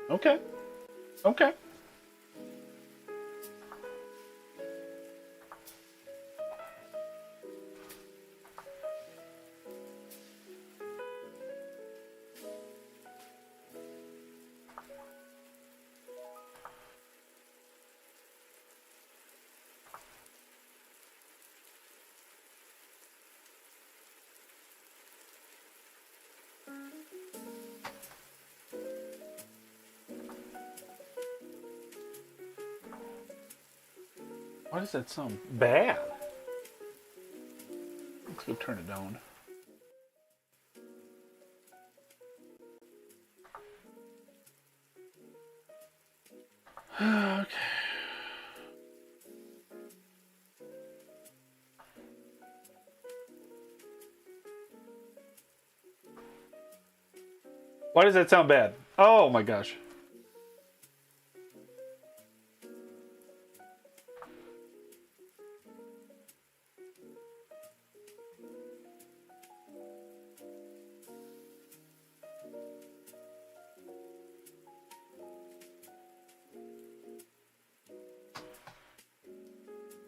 Okay. Okay. Why does that sound bad? Let's go turn it down. Okay. Why does that sound bad? Oh my gosh.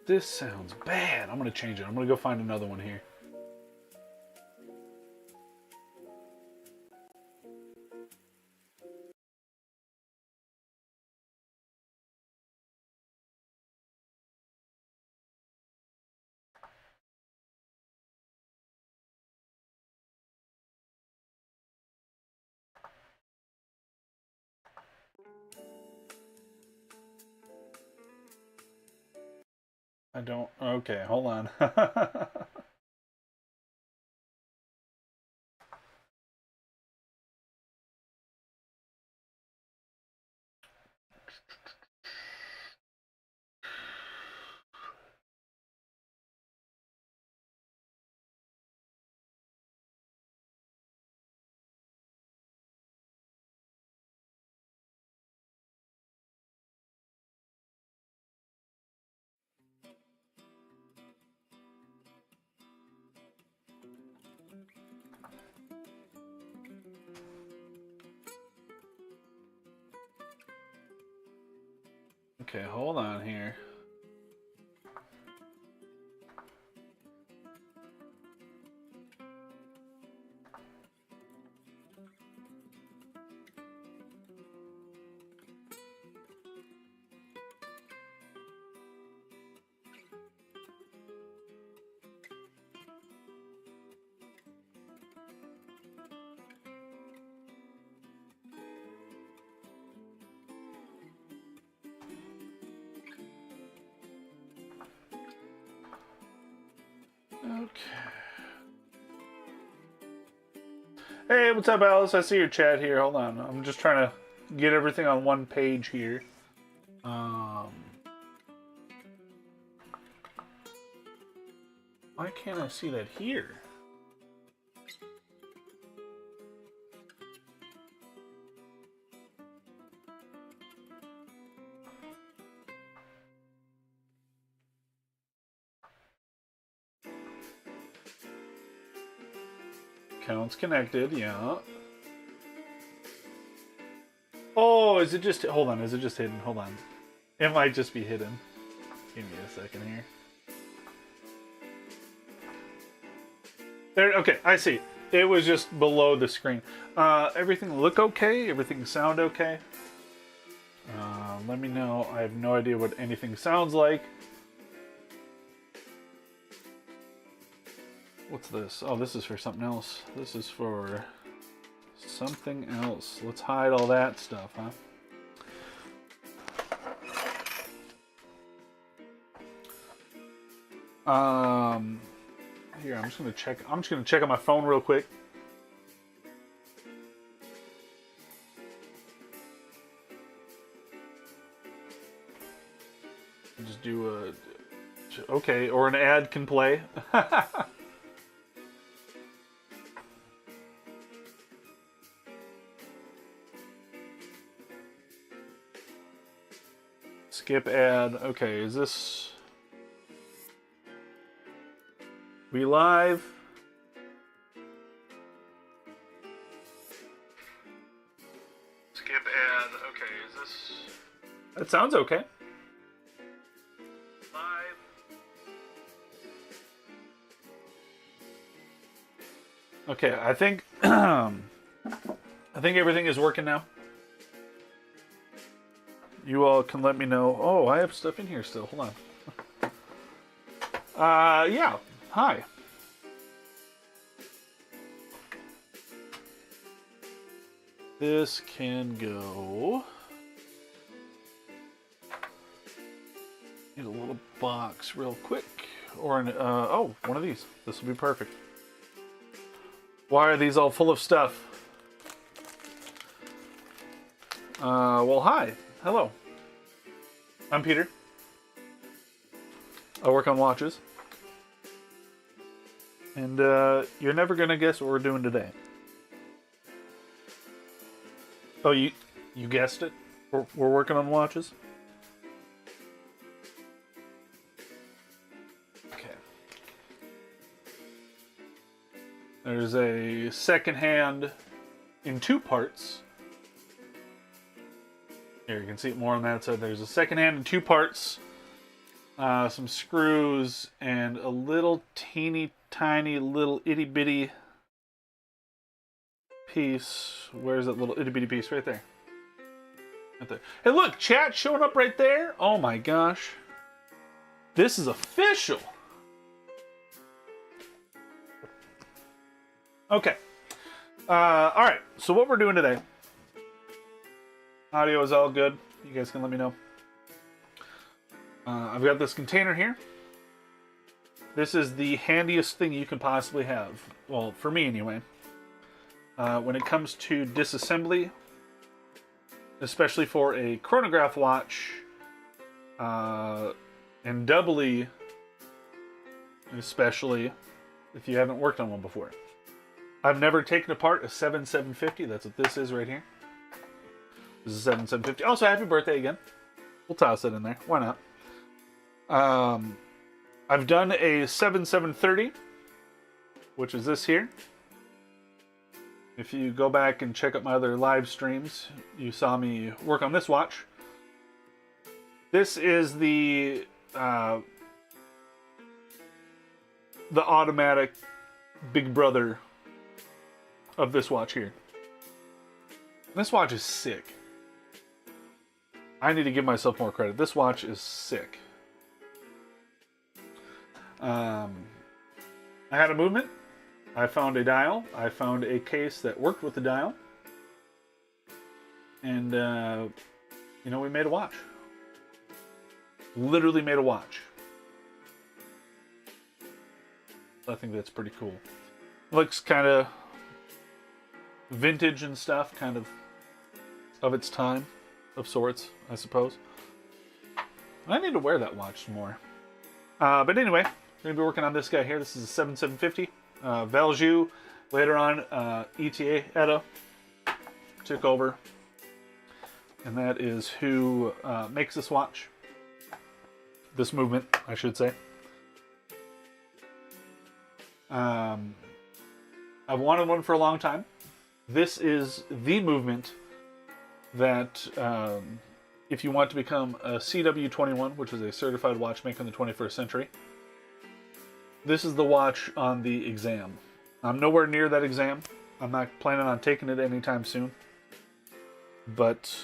This sounds bad. I'm gonna change it. I'm gonna go find another one here. I don't. Okay, hold on. Okay, hold on here. Okay. Hey, what's up, Alice? I see your chat here. Hold on. I'm just trying to get everything on one page here. Why can't I see that here? Accounts connected, yeah. Oh, is it just... Hold on, is it just hidden? Hold on. It might just be hidden. Give me a second here. There, okay, I see. It was just below the screen. Everything look okay? Everything sound okay? Let me know. I have no idea what anything sounds like. What's this? Oh, this is for something else. This is for something else. Let's hide all that stuff, huh? Here, I'm just gonna check on my phone real quick. Just do a... Okay, or an ad can play. Skip ad. Okay, is this... We live? skip ad. Okay, is this... That sounds okay. Live. Okay, I think I think everything is working now. You all can let me know. Oh, I have stuff in here still. Hold on. Yeah. Hi. This can go. Need a little box real quick. Or an, oh, one of these. This will be perfect. Why are these all full of stuff? Well, hi. Hello. I'm Peter. I work on watches. And, you're never gonna guess what we're doing today. Oh, you guessed it? We're working on watches? Okay. There's a second hand in 2 parts. Here, you can see it more on that side. There's a second hand in 2 parts. Some screws and a little teeny tiny little itty bitty piece. Where's that little itty bitty piece? Right there. Right there. Hey, look, chat showing up right there. Oh my gosh. This is official. Okay. Alright, so what we're doing today. Audio is all good. You guys can let me know. I've got this container here. This is the handiest thing you can possibly have. Well, for me anyway. When it comes to disassembly, especially for a chronograph watch, and doubly, especially if you haven't worked on one before. I've never taken apart a 7750. That's what this is right here. This is a 7750. Also, happy birthday again. We'll toss it in there. Why not? I've done a 7730, which is this here. If you go back and check out my other live streams, you saw me work on this watch. This is the automatic big brother of this watch here. This watch is sick. I need to give myself more credit. This watch is sick. I had a movement. I found a dial. I found a case that worked with the dial. And, you know, we made a watch. Literally made a watch. I think that's pretty cool. Looks kind of vintage and stuff, kind of its time, of sorts, I suppose. I need to wear that watch some more. But anyway, we're going to be working on this guy here. This is a 7750. Valjoux, later on, ETA took over. And that is who makes this watch. This movement, I should say. I've wanted one for a long time. This is the movement that, if you want to become a CW21, which is a certified watchmaker in the 21st century, this is the watch on the exam. I'm nowhere near that exam. I'm not planning on taking it anytime soon. But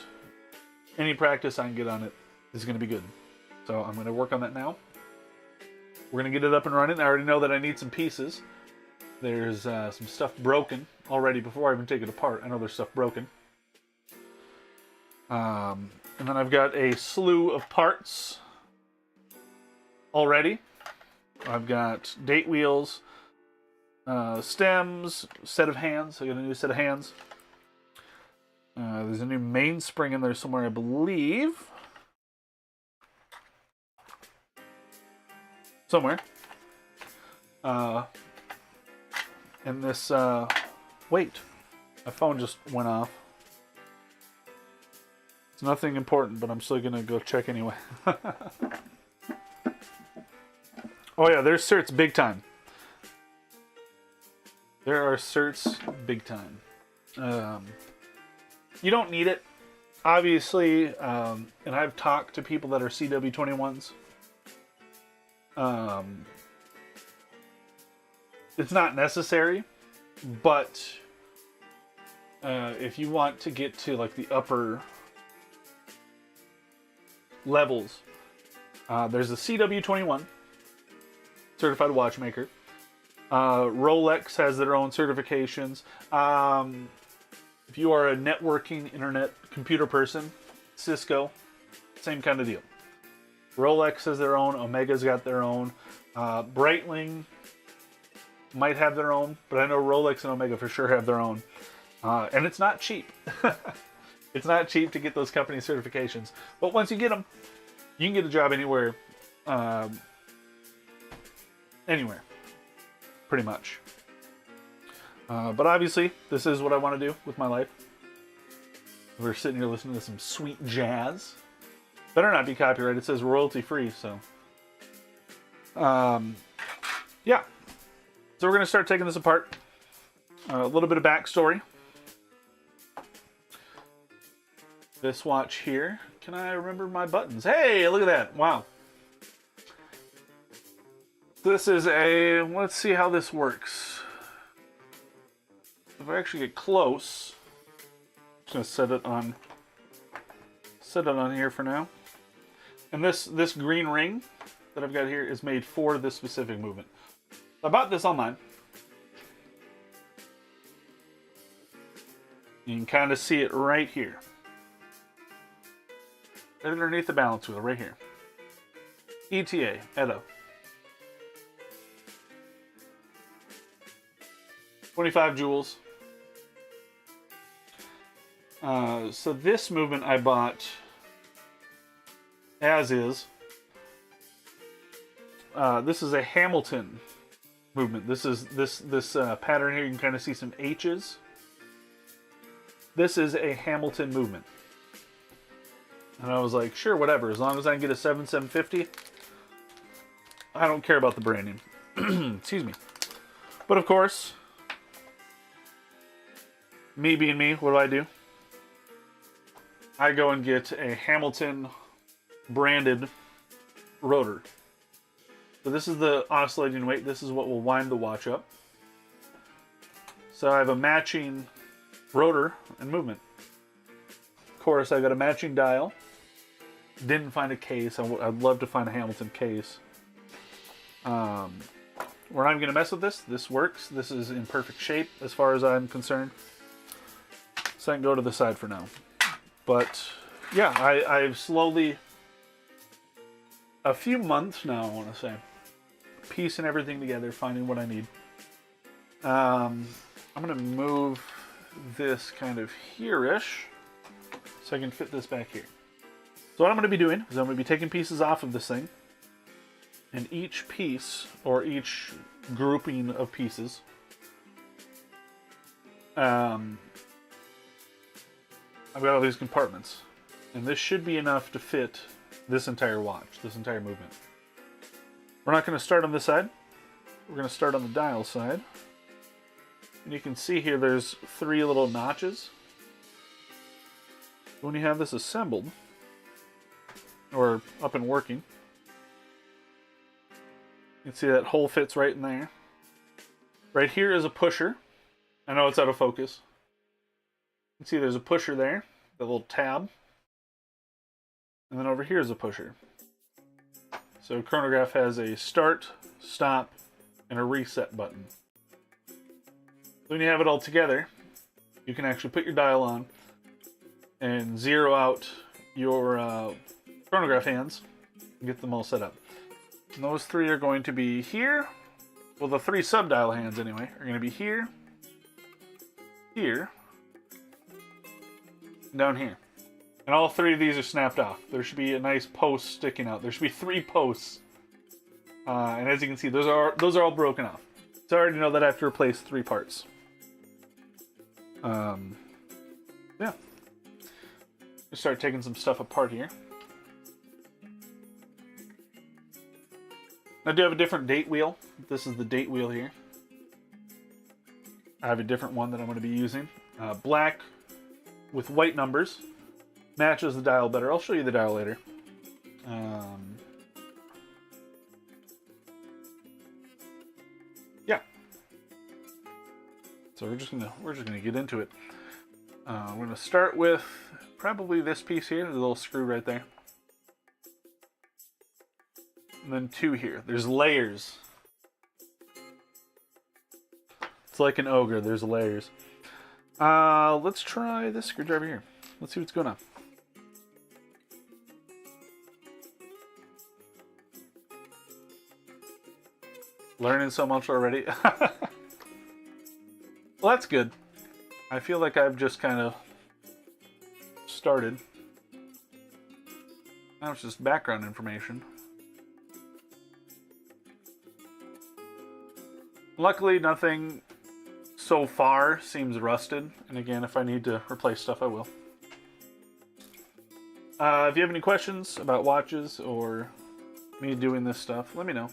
any practice I can get on it is going to be good. So I'm going to work on that now. We're going to get it up and running. I already know that I need some pieces. There's some stuff broken already before I even take it apart. I know there's stuff broken. And then I've got a slew of parts already. I've got date wheels, stems, set of hands. I got a new set of hands. There's a new mainspring in there somewhere, I believe. Somewhere. And this, wait. My phone just went off. It's nothing important, but I'm still going to go check anyway. Oh yeah, there's certs big time. There are certs big time. You don't need it. obviously, and I've talked to people that are CW21s. It's not necessary, but if you want to get to like the upper levels, there's a CW21 certified watchmaker. Rolex has their own certifications. If you are a networking internet computer person, Cisco, same kind of deal. Rolex has their own. Omega's got their own. Breitling might have their own, but I know Rolex and Omega for sure have their own. And it's not cheap. It's not cheap to get those company certifications. But once you get them, you can get a job anywhere. Anywhere. Pretty much. But obviously, this is what I want to do with my life. We're sitting here listening to some sweet jazz. Better not be copyrighted. It says royalty free, so. Yeah. So we're going to start taking this apart. A little bit of backstory. This watch here. Can I remember my buttons? Hey, look at that. Wow. This is a... Let's see how this works. If I actually get close, I'm just going to set it on here for now. And this green ring that I've got here is made for this specific movement. I bought this online. You can kind of see it right here. Underneath the balance wheel, right here. ETA, Edo. 25 joules. So this movement I bought as is. This is a Hamilton movement. This is this pattern here. You can kind of see some H's. This is a Hamilton movement. And I was like, sure, whatever. As long as I can get a 7750, I don't care about the branding. Excuse me. But of course, me being me, what do? I go and get a Hamilton branded rotor. So this is the oscillating weight. This is what will wind the watch up. So I have a matching rotor and movement. Of course, I got a matching dial. Didn't find a case. I'd love to find a Hamilton case. We're not even going to mess with this. This works. This is in perfect shape as far as I'm concerned. So I can go to the side for now. But yeah, I've slowly, a few months now, I want to say, piecing everything together, finding what I need. I'm going to move this kind of here-ish so I can fit this back here. So what I'm going to be doing is I'm going to be taking pieces off of this thing, and each piece, or each grouping of pieces, I've got all these compartments, and this should be enough to fit this entire watch, this entire movement. We're not going to start on this side. We're going to start on the dial side. And you can see here there's 3 little notches. When you have this assembled, or up and working, you can see that hole fits right in there. Right here is a pusher. I know it's out of focus. You can see there's a pusher there, the little tab. And then over here is a pusher. So chronograph has a start, stop, and a reset button. When you have it all together, you can actually put your dial on and zero out your chronograph hands and get them all set up. And those 3 are going to be here. Well, the 3 sub-dial hands anyway are going to be here, here, and down here. And all 3 of these are snapped off. There should be a nice post sticking out. There should be 3 posts. And as you can see, those are all broken off. So I already know that I have to replace 3 parts. Yeah. Let's start taking some stuff apart here. I do have a different date wheel. This is the date wheel here. I have a different one that I'm going to be using. Black with white numbers. matches the dial better. I'll show you the dial later. Yeah. So we're just gonna get into it. We're gonna start with probably this piece here, the little screw right there. And then 2 here. There's layers. It's like an ogre, there's layers. Let's try this screwdriver here. Let's see what's going on. Learning so much already. Well, that's good. I feel like I've just kind of started. Now it's just background information. Luckily, nothing so far seems rusted. And again, if I need to replace stuff, I will. If you have any questions about watches or me doing this stuff, let me know.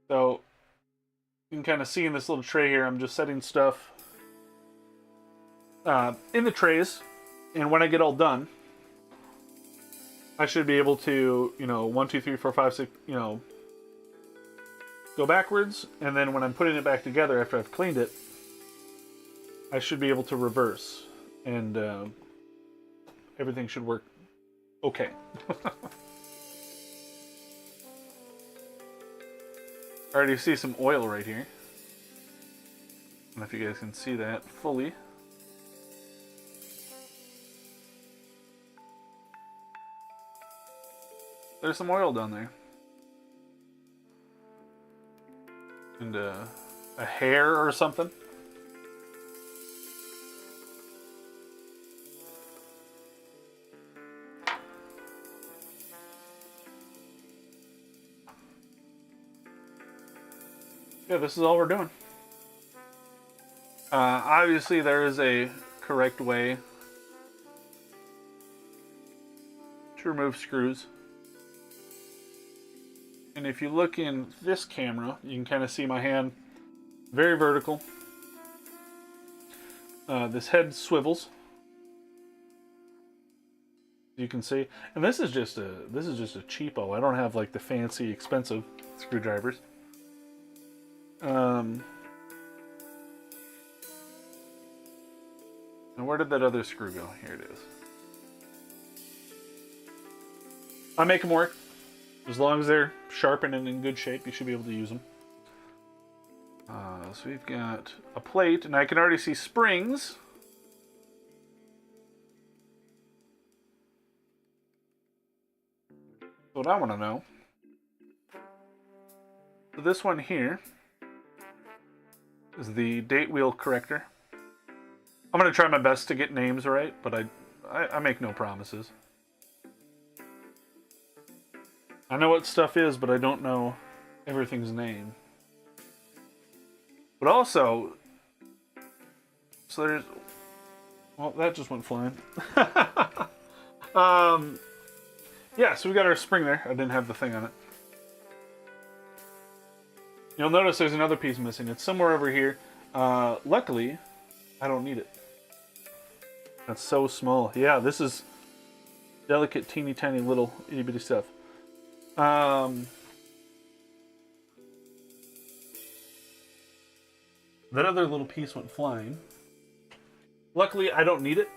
So, you can kind of see in this little tray here, I'm just setting stuff in the trays. And when I get all done, I should be able to, 1, 2, 3, 4, 5, 6, go backwards. And then when I'm putting it back together after I've cleaned it, I should be able to reverse. And everything should work okay. I already see some oil right here. I don't know if you guys can see that fully. There's some oil down there. And a hair or something. Yeah, this is all we're doing. Obviously, there is a correct way to remove screws. And if you look in this camera, you can kind of see my hand very vertical. This head swivels. You can see, and this is just a cheapo. I don't have like the fancy, expensive screwdrivers. And where did that other screw go? Here it is. I make them work. As long as they're sharpened and in good shape, you should be able to use them. So we've got a plate, and I can already see springs. What I want to know. So this one here is the date wheel corrector. I'm going to try my best to get names right, but I make no promises. I know what stuff is, but I don't know everything's name. But also, so there's, well, that just went flying. Yeah, so we got our spring there. I didn't have the thing on it. You'll notice there's another piece missing. It's somewhere over here. Luckily, I don't need it. That's so small. Yeah, this is delicate, teeny tiny little itty bitty stuff. That other little piece went flying. Luckily, I don't need it.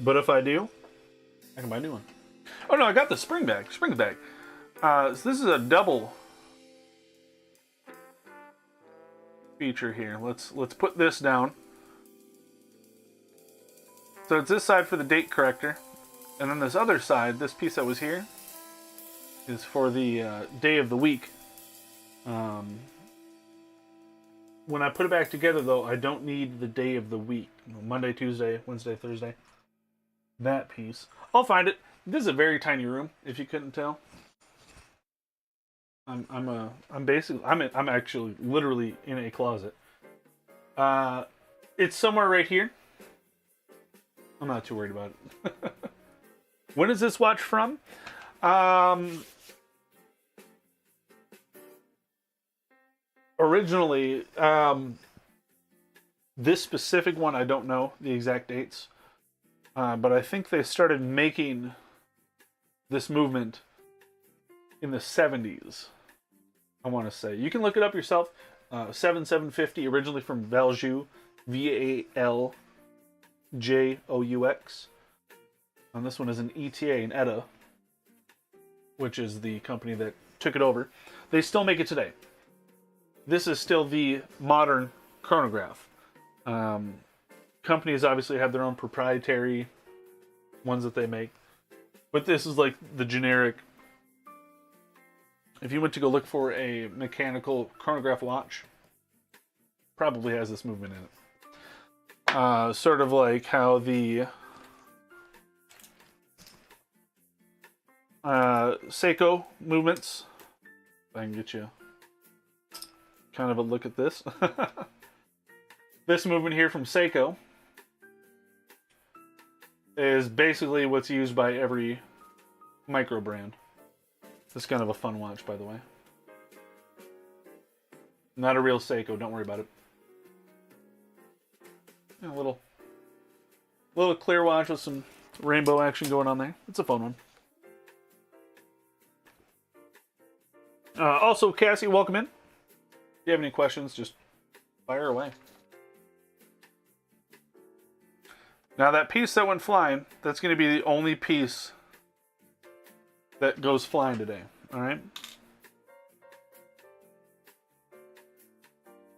But if I do, I can buy a new one. Oh no, I got the spring bag. So this is a double feature here. Let's put this down. So it's this side for the date corrector, and then this other side, this piece that was here, is for the day of the week. When I put it back together, though, I don't need the day of the week. Monday, Tuesday, Wednesday, Thursday. That piece. I'll find it. This is a very tiny room, if you couldn't tell. I'm actually literally in a closet. It's somewhere right here. I'm not too worried about it. When is this watch from? originally, this specific one, I don't know the exact dates, but I think they started making this movement in the 70s, I want to say. You can look it up yourself. 7750, originally from Valjoux, Valjoux. And this one is an ETA, an ETA, which is the company that took it over. They still make it today. This is still the modern chronograph. Companies obviously have their own proprietary ones that they make, but this is like the generic. If you went to go look for a mechanical chronograph watch, probably has this movement in it. Sort of like how the Seiko movements. If I can get you kind of a look at this. This movement here from Seiko is basically what's used by every micro brand. This is kind of a fun watch, by the way. Not a real Seiko, don't worry about it. A little clear watch with some rainbow action going on there. It's a fun one. Also, Cassie, welcome in. If you have any questions, just fire away. Now that piece that went flying, that's going to be the only piece that goes flying today. All right?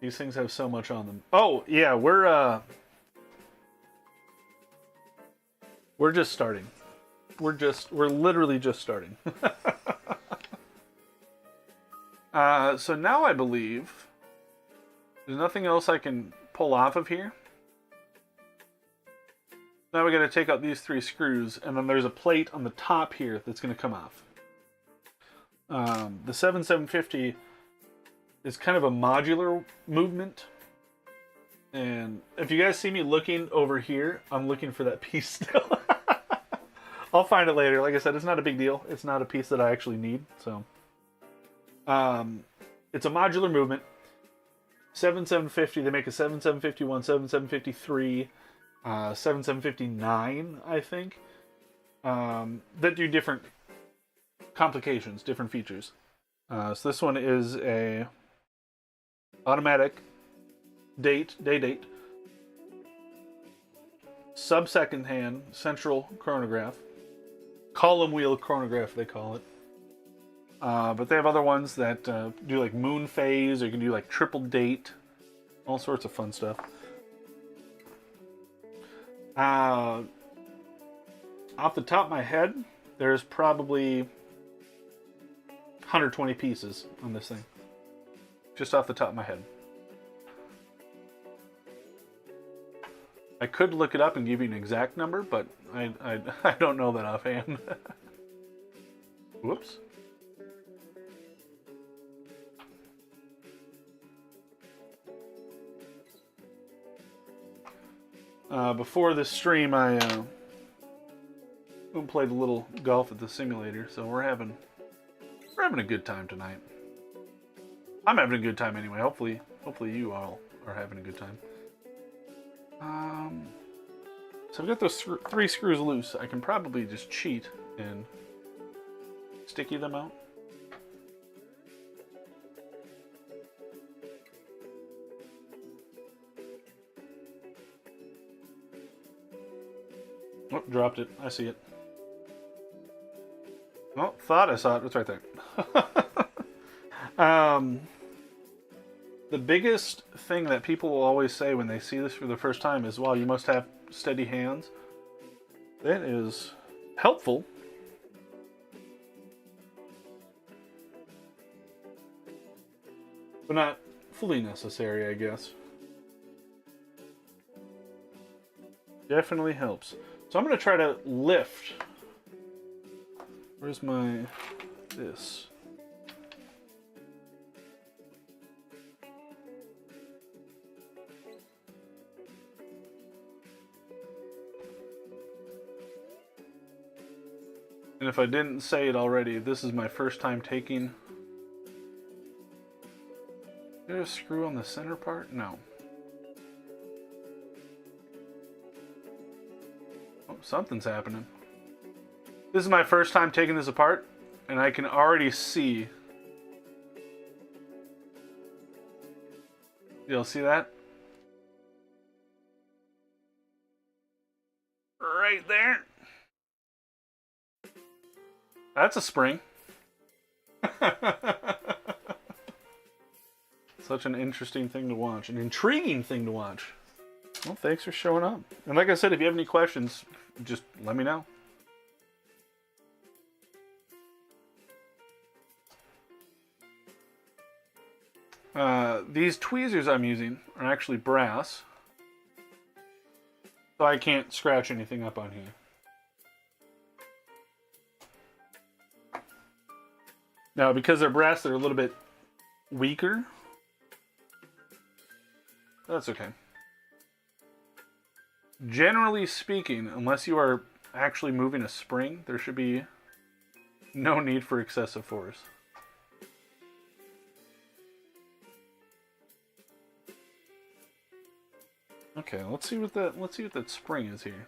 These things have so much on them. Oh, yeah, we're just starting. We're literally just starting. So now I believe there's nothing else I can pull off of here. Now we got to take out these 3 screws, and then there's a plate on the top here that's going to come off. The 7750 is kind of a modular movement. And if you guys see me looking over here, I'm looking for that piece still. I'll find it later. Like I said, it's not a big deal. It's not a piece that I actually need. So, it's a modular movement. 7750, they make a 7751, 7753, 7759, I think, that do different complications, different features. So this one is a automatic day date, sub-second hand central chronograph, column wheel chronograph they call it. But they have other ones that do like moon phase, or you can do like triple date, all sorts of fun stuff. Off the top of my head, there's probably 120 pieces on this thing. Just off the top of my head. I could look it up and give you an exact number, but I don't know that offhand. Whoops. Before this stream, I played a little golf at the simulator, so we're having a good time tonight. I'm having a good time anyway. Hopefully you all are having a good time. So I've got those 3 screws loose. I can probably just cheat and sticky them out. Oh, dropped it. I see it. Oh, thought I saw it. It's right there. The biggest thing that people will always say when they see this for the first time is, wow, you must have steady hands. That is helpful. But not fully necessary, I guess. Definitely helps. So I'm going to try to lift. Where's my... this? And if I didn't say it already, this is my first time taking there a screw on the center part? No. Oh, something's happening. This is my first time taking this apart, and I can already see. You'll see that? Right there. That's a spring. Such an interesting thing to watch. An intriguing thing to watch. Well, thanks for showing up. And like I said, if you have any questions, just let me know. These tweezers I'm using are actually brass. So I can't scratch anything up on here. Now, because they're brass, they're a little bit weaker. That's okay. Generally speaking, unless you are actually moving a spring, there should be no need for excessive force. Okay, let's see what that spring is here.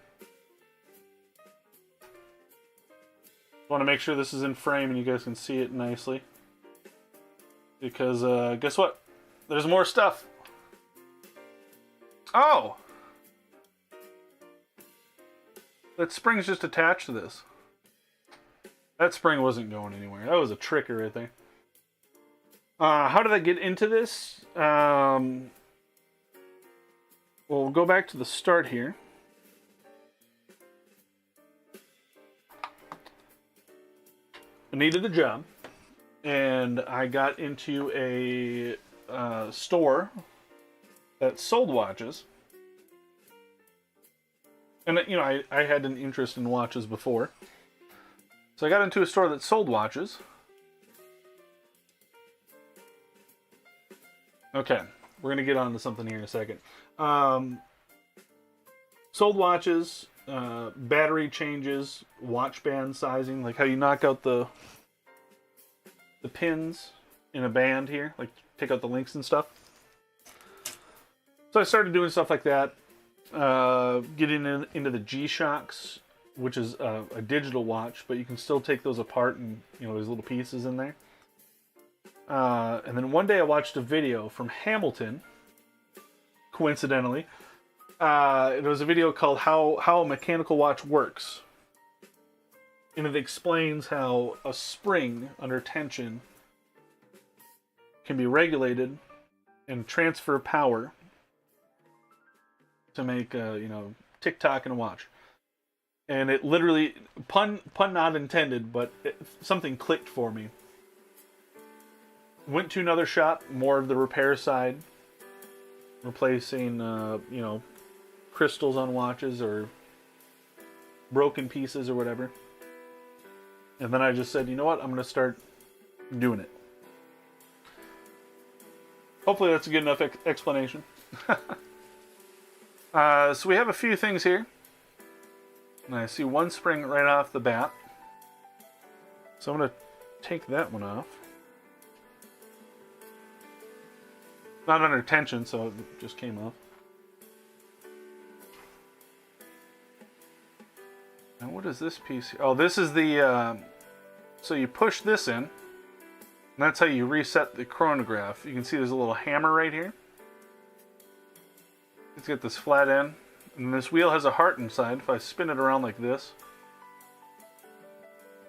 Want to make sure this is in frame and you guys can see it nicely. Because guess what? There's more stuff. Oh! That spring's just attached to this. That spring wasn't going anywhere. That was a tricker right there. How did I get into this? Well, we'll go back to the start here. I needed a job, and I got into a store that sold watches. And, you know, I had an interest in watches before. So I got into a store that sold watches. Okay, we're going to get on to something here in a second. Sold watches, battery changes, watch band sizing, like how you knock out the pins in a band here, like take out the links and stuff. So I started doing stuff like that, getting into the G-Shocks, which is a digital watch, but you can still take those apart and, you know, there's little pieces in there. And then one day I watched a video from Hamilton, coincidentally. It was a video called How a Mechanical Watch Works. And it explains how a spring under tension can be regulated and transfer power to make you know, tick-tock in a watch. And it literally, pun not intended, but something clicked for me. Went to another shop, more of the repair side, replacing you know, crystals on watches or broken pieces or whatever. And then I just said, you know what, I'm going to start doing it. Hopefully that's a good enough explanation. So we have a few things here. And I see one spring right off the bat. So I'm going to take that one off. Not under tension, so it just came off. And what is this piece? Oh, this is the... so you push this in. And that's how you reset the chronograph. You can see there's a little hammer right here. Let's get this flat end. And this wheel has a heart inside. If I spin it around like this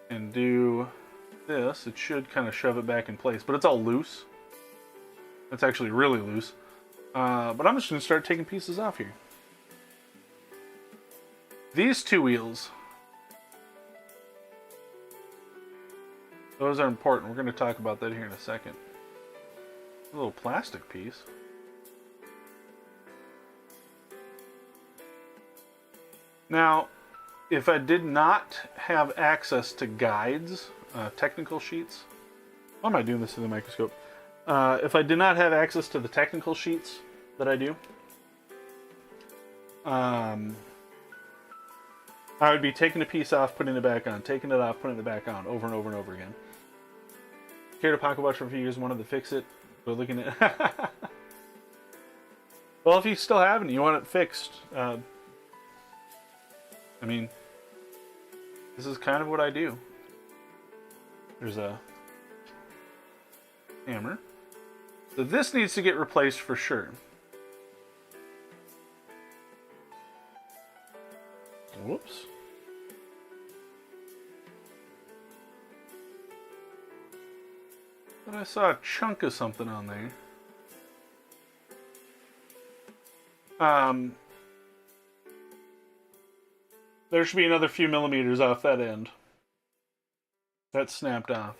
and do this, it should kind of shove it back in place. But it's all loose. It's actually really loose. But I'm just going to start taking pieces off here. These two wheels, those are important. We're going to talk about that here in a second. A little plastic piece. Now, if I did not have access to guides, technical sheets, why am I doing this through the microscope? If I did not have access to the technical sheets that I do, I would be taking a piece off, putting it back on, taking it off, putting it back on, over and over and over again. Carried a pocket watch for a few years, wanted to fix it. We're looking at. Well, if you still haven't, you want it fixed. I mean, this is kind of what I do. There's a hammer. So this needs to get replaced for sure. Whoops. But I saw a chunk of something on there. There should be another few millimeters off that end. That snapped off.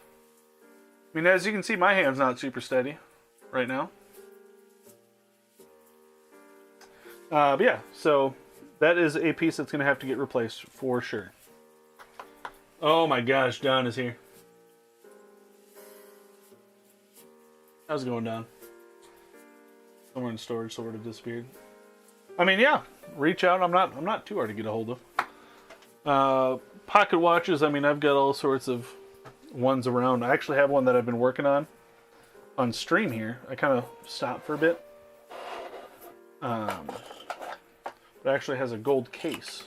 I mean, as you can see, my hand's not super steady right now. But yeah, so that is a piece that's going to have to get replaced for sure. Oh my gosh, Don is here. How's it going, Don? Somewhere in storage, so it would have disappeared. I mean, yeah, reach out. I'm not too hard to get a hold of. Pocket watches. I mean, I've got all sorts of ones around. I actually have one that I've been working on stream here. I kind of stopped for a bit. It actually has a gold case.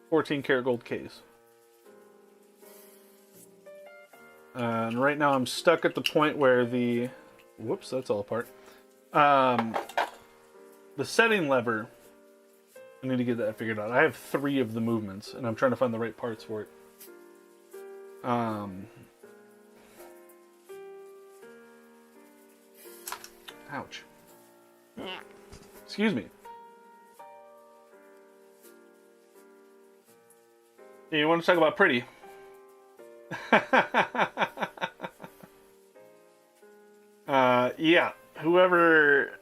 14 karat gold case. And right now I'm stuck at the point where the... Whoops, that's all apart. The setting lever, I need to get that figured out. I have 3 of the movements, and I'm trying to find the right parts for it. Ouch. Excuse me. You want to talk about pretty? Yeah. Whoever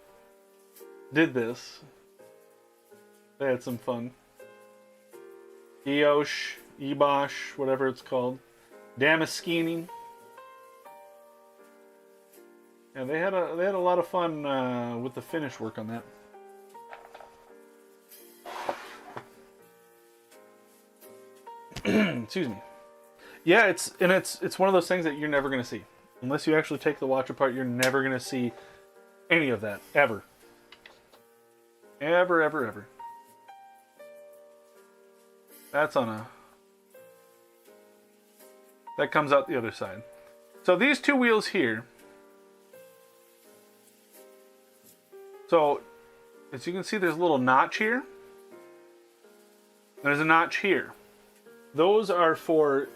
did this, they had some fun. Ebosh, whatever it's called. Damaskining. Yeah, they had a lot of fun with the finish work on that. Excuse me. Yeah, it's one of those things that you're never gonna see. Unless you actually take the watch apart, you're never gonna see any of that. Ever. Ever, ever, ever. That's on a... That comes out the other side. So these 2 wheels here. So, as you can see, there's a little notch here. There's a notch here. Those are for...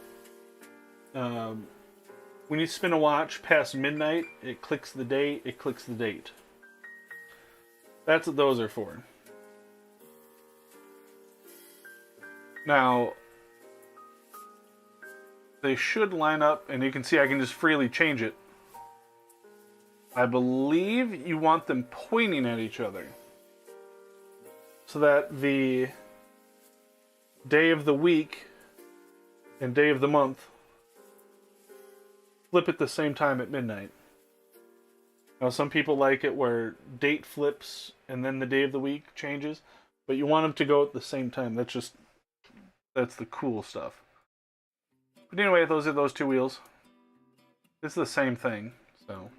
when you spin a watch past midnight, it clicks the day, it clicks the date. That's what those are for. Now, they should line up, and you can see I can just freely change it. I believe you want them pointing at each other, so that the day of the week and day of the month flip at the same time at midnight. Now, some people like it where date flips and then the day of the week changes, but you want them to go at the same time. That's the cool stuff. But anyway, those are those 2 wheels. It's the same thing, so.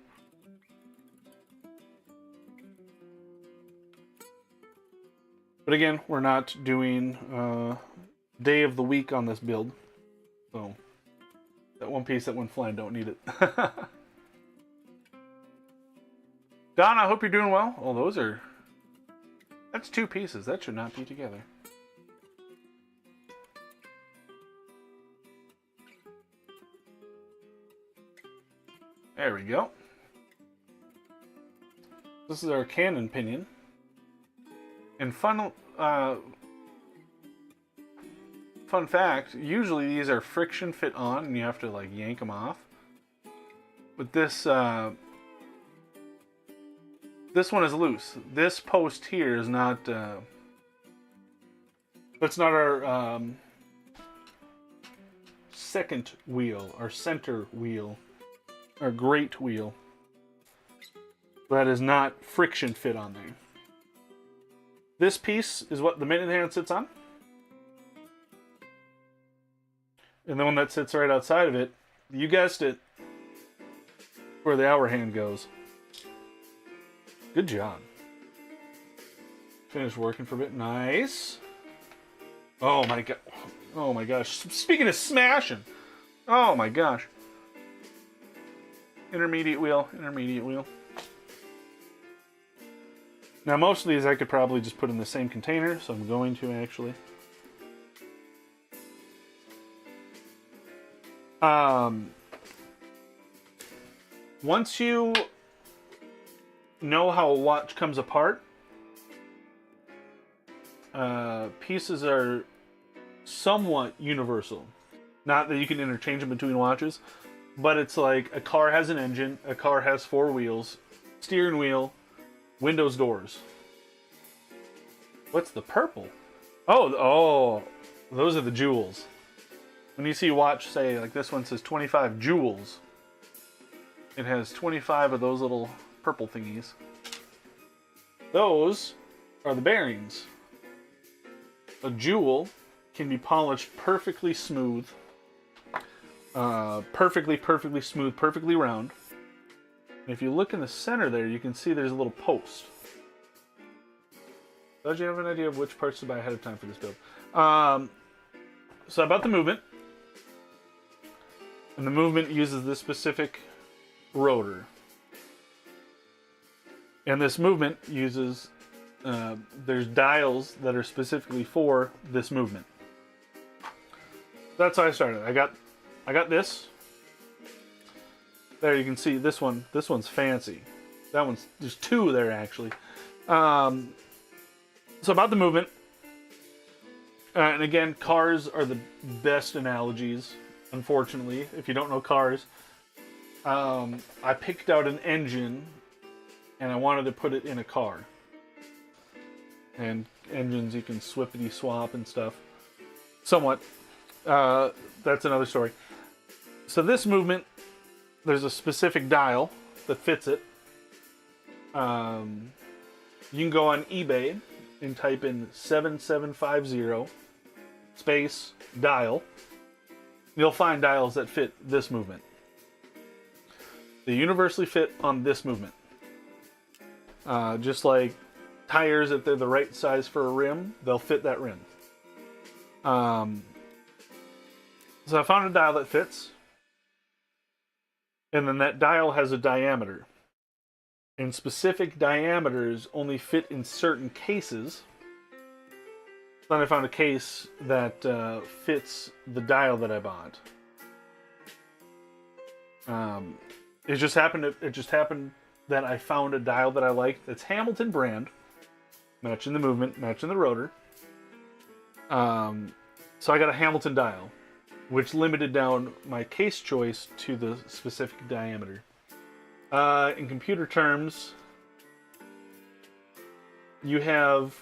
But again, we're not doing day of the week on this build, so that one piece that went flying, don't need it. Don, I hope you're doing well. Oh, that's 2 pieces. That should not be together. There we go. This is our Canon pinion. And fun fact, usually these are friction fit on and you have to like yank them off. But this one is loose. This post here is not that's not our second wheel, our center wheel, our great wheel. That is not friction fit on there. This piece is what the minute hand sits on. And the one that sits right outside of it, you guessed it, where the hour hand goes. Good job. Finished working for a bit. Nice. Oh my god. Oh my gosh. Speaking of smashing. Oh my gosh. Intermediate wheel. Intermediate wheel. Now most of these I could probably just put in the same container, so I'm going to actually. Once you know how a watch comes apart, pieces are somewhat universal. Not that you can interchange them between watches, but it's like a car has an engine, a car has 4 wheels, steering wheel, windows, doors. What's the purple? Oh, those are the jewels. When you see a watch, say, like this one says 25 jewels, it has 25 of those little purple thingies. Those are the bearings. A jewel can be polished perfectly smooth, perfectly smooth, perfectly round. And if you look in the center there, you can see there's a little post. Does you have an idea of which parts to buy ahead of time for this build? So about the movement. And the movement uses this specific rotor. And this movement uses, there's dials that are specifically for this movement. That's how I started. I got this. There you can see this one. This one's fancy. That one's, there's 2 there actually. So about the movement. And again, cars are the best analogies, unfortunately, if you don't know cars. I picked out an engine and I wanted to put it in a car. And engines you can swippity swap and stuff. Somewhat. That's another story. So this movement, there's a specific dial that fits it. You can go on eBay and type in 7750 space dial. You'll find dials that fit this movement. They universally fit on this movement. Just like tires, if they're the right size for a rim, they'll fit that rim. So I found a dial that fits. And then that dial has a diameter. And specific diameters only fit in certain cases. Then I found a case that fits the dial that I bought. It just happened that I found a dial that I liked that's Hamilton brand, matching the movement, matching the rotor. So I got a Hamilton dial, which limited down my case choice to the specific diameter. In computer terms, you have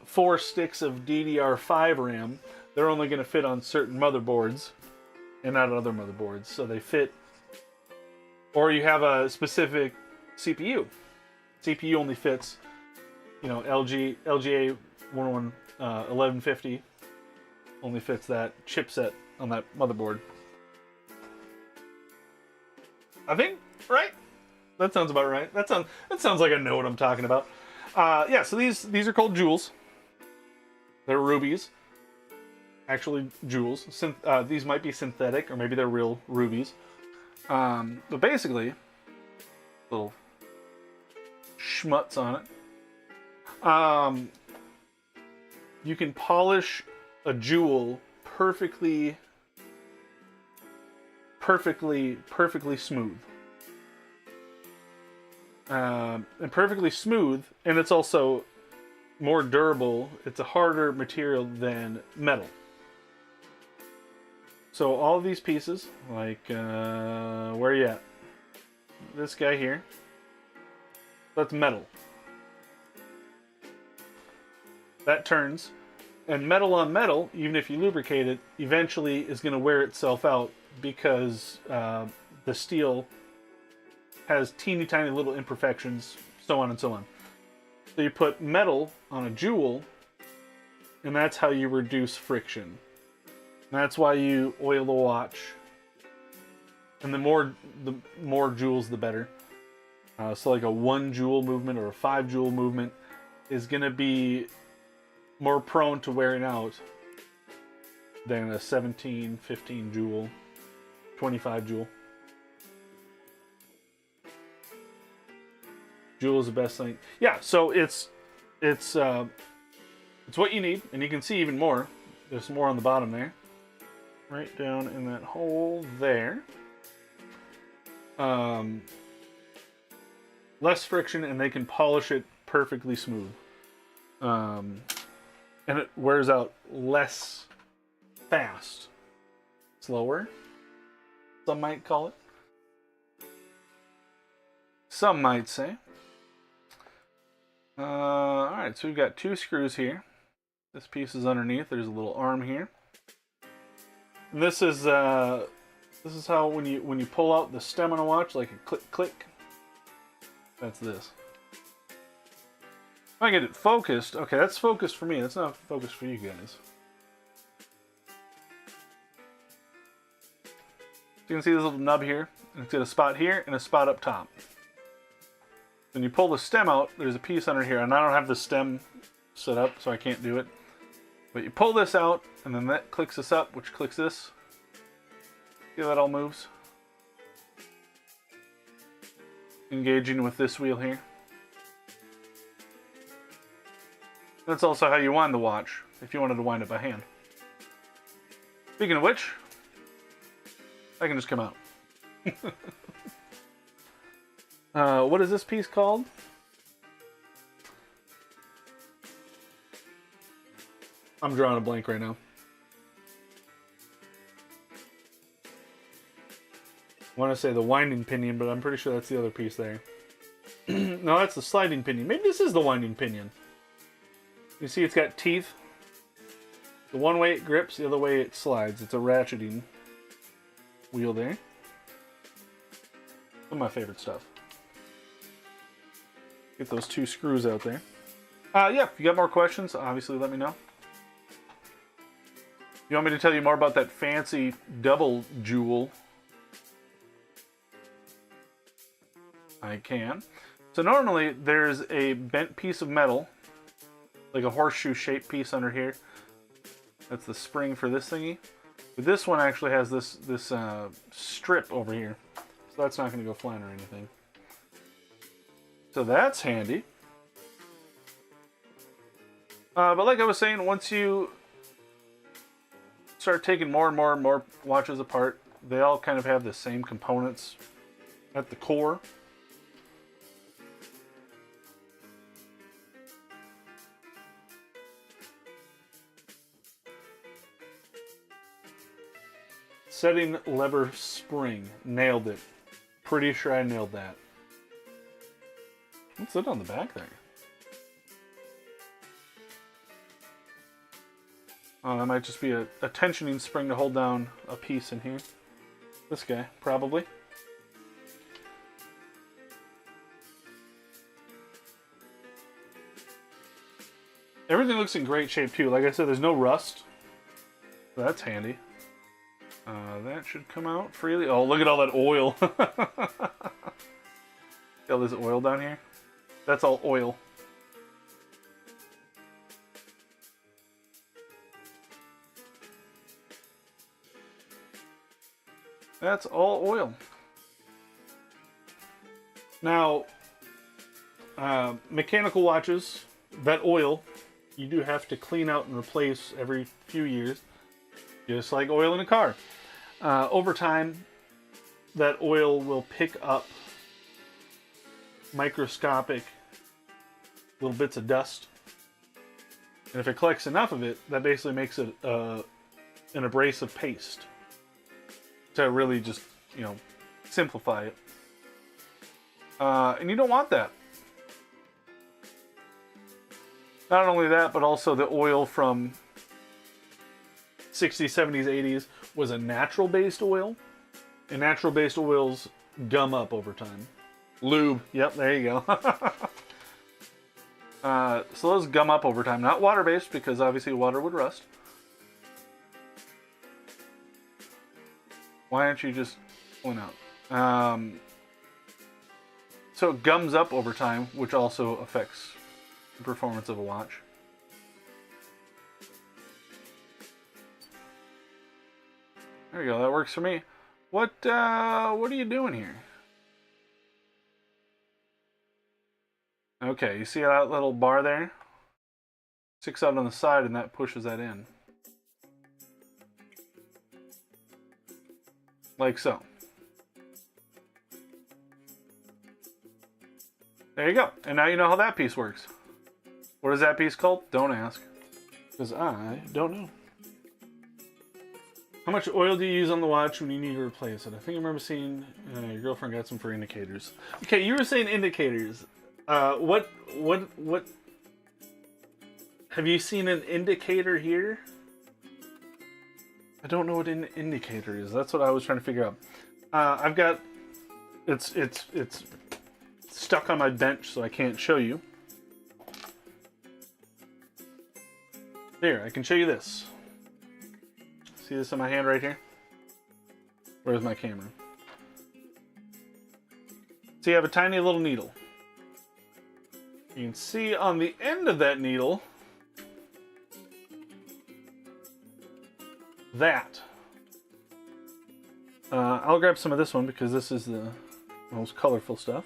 4 sticks of DDR5 RAM. They're only going to fit on certain motherboards and not other motherboards, so they fit. Or you have a specific CPU. CPU only fits, LGA 1150 only fits that chipset on that motherboard. I think, right? That sounds about right. That sounds like I know what I'm talking about. Yeah, so these are called jewels. They're rubies. Actually, jewels. These might be synthetic, or maybe they're real rubies. But basically, little schmutz on it. You can polish a jewel perfectly smooth. And perfectly smooth, and it's also more durable. It's a harder material than metal. So all of these pieces, like, where are you at? This guy here. That's metal. That turns. And metal on metal, even if you lubricate it, eventually is going to wear itself out because the steel has teeny tiny little imperfections, so on and so on. So you put metal on a jewel, and that's how you reduce friction. And that's why you oil the watch And the more jewels, the better. So like a 1 jewel movement or a 5 jewel movement is going to be more prone to wearing out than a 17, 15 jewel, 25 jewel. Jewel is the best thing. Yeah, so it's what you need, and you can see even more. There's more on the bottom there. Right down in that hole there. Less friction, and they can polish it perfectly smooth. And it wears out less fast. Slower, some might call it. Some might say. Alright, so we've got 2 screws here. This piece is underneath. There's a little arm here. And this is how when you pull out the stem on a watch, like a click click. That's this. If I get it focused, okay, that's focused for me. That's not focused for you guys. You can see this little nub here. It's got a spot here and a spot up top. When you pull the stem out, there's a piece under here, and I don't have the stem set up, so I can't do it. But you pull this out, and then that clicks this up, which clicks this. See how that all moves? Engaging with this wheel here. That's also how you wind the watch, if you wanted to wind it by hand. Speaking of which, I can just come out. What is this piece called? I'm drawing a blank right now. I want to say the winding pinion, but I'm pretty sure that's the other piece there. No, that's the sliding pinion. Maybe this is the winding pinion. You see it's got teeth. The one way it grips, the other way it slides. It's a ratcheting wheel there. Some of my favorite stuff. Get those 2 screws out there. Yeah, if you got more questions, obviously let me know. You want me to tell you more about that fancy double jewel? I can. So normally there's a bent piece of metal, like a horseshoe shaped piece under here. That's the spring for this thingy. But this one actually has this strip over here. So that's not going to go flying or anything. So that's handy. But like I was saying, once you start taking more and more watches apart, they all kind of have the same components at the core. Setting lever spring. Nailed it. Pretty sure I nailed that. What's that on the back there? Oh, that might just be a tensioning spring to hold down a piece in here. This guy, probably. Everything looks in great shape too. Like I said, there's no rust. So that's handy. That should come out freely. Oh, look at all that oil. See all this oil down here? That's all oil. That's all oil. Now, mechanical watches, that oil, you do have to clean out and replace every few years, just like oil in a car. Over time, that oil will pick up microscopic little bits of dust. And if it collects enough of it, that basically makes it an abrasive paste. To really just, you know, simplify it. And you don't want that. Not only that, but also the oil from 60s, 70s, 80s was a natural-based oil. And natural-based oils gum up over time. Lube. Yep, there you go. So those gum up over time. Not water-based, because obviously water would rust. Why aren't you just pulling out. So it gums up over time, which also affects the performance of a watch. There we go. That works for me. What are you doing here? Okay, you see that little bar there? Sticks out on the side, and that pushes that in. Like so. There you go. And now you know how that piece works. What is that piece called? Don't ask. Because I don't know. How much oil do you use on the watch when you need to replace it? I think I remember seeing your girlfriend got some for indicators. Okay, you were saying indicators. What have you seen an indicator here? I don't know what an indicator is. That's what I was trying to figure out. I've got it's stuck on my bench, so I can't show you. There, I can show you this. See this in my hand right here? Where's my camera? So you have a tiny little needle. You can see on the end of that needle that. I'll grab some of this one because this is the most colorful stuff.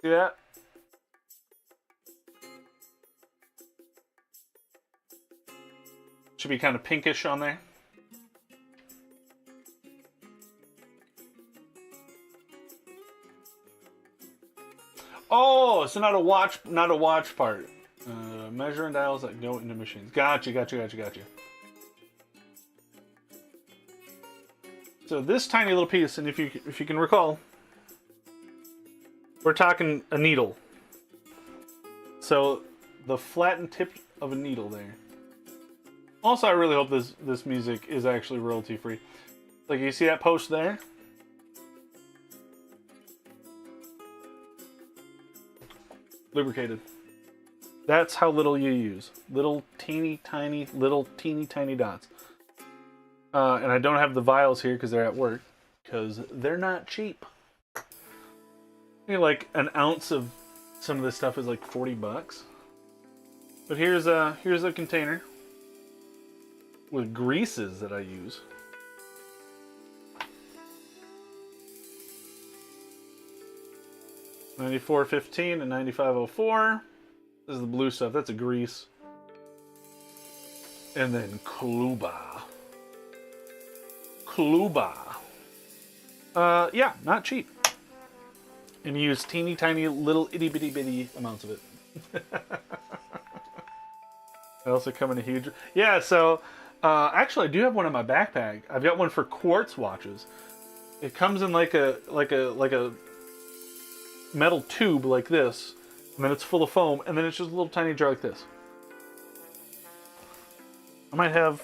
See that? Should be kind of pinkish on there. Oh, so not a watch part. Measuring dials that go into machines. Gotcha. So this tiny little piece, and if you can recall, we're talking a needle. So the flattened tip of a needle there. Also, I really hope this music is actually royalty free. Like, you see that post there? Lubricated. That's how little you use. Little teeny tiny dots. And I don't have the vials here because they're at work. Because they're not cheap. I think like an ounce of some of this stuff is like $40. But here's a container with greases that I use. $94.15 and $95.04. This is the blue stuff. That's a grease. And then Kluba. Yeah, not cheap. And use teeny tiny little itty bitty bitty amounts of it. They also come in a huge. Yeah, so actually I do have one in my backpack. I've got one for quartz watches. It comes in like a metal tube like this, and then it's full of foam, and then it's just a little tiny jar like this. I might have.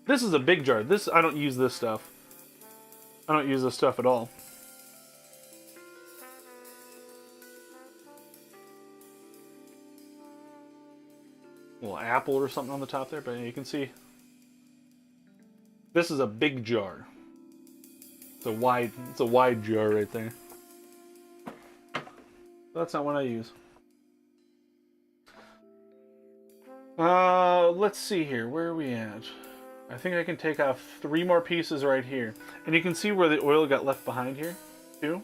This is a big jar. This I don't use this stuff. I don't use this stuff at all. A little apple or something on the top there, but you can see. This is a big jar. It's a wide jar right there. That's not one I use. Let's see here. Where are we at? I think I can take off 3 more pieces right here. And you can see where the oil got left behind here, too.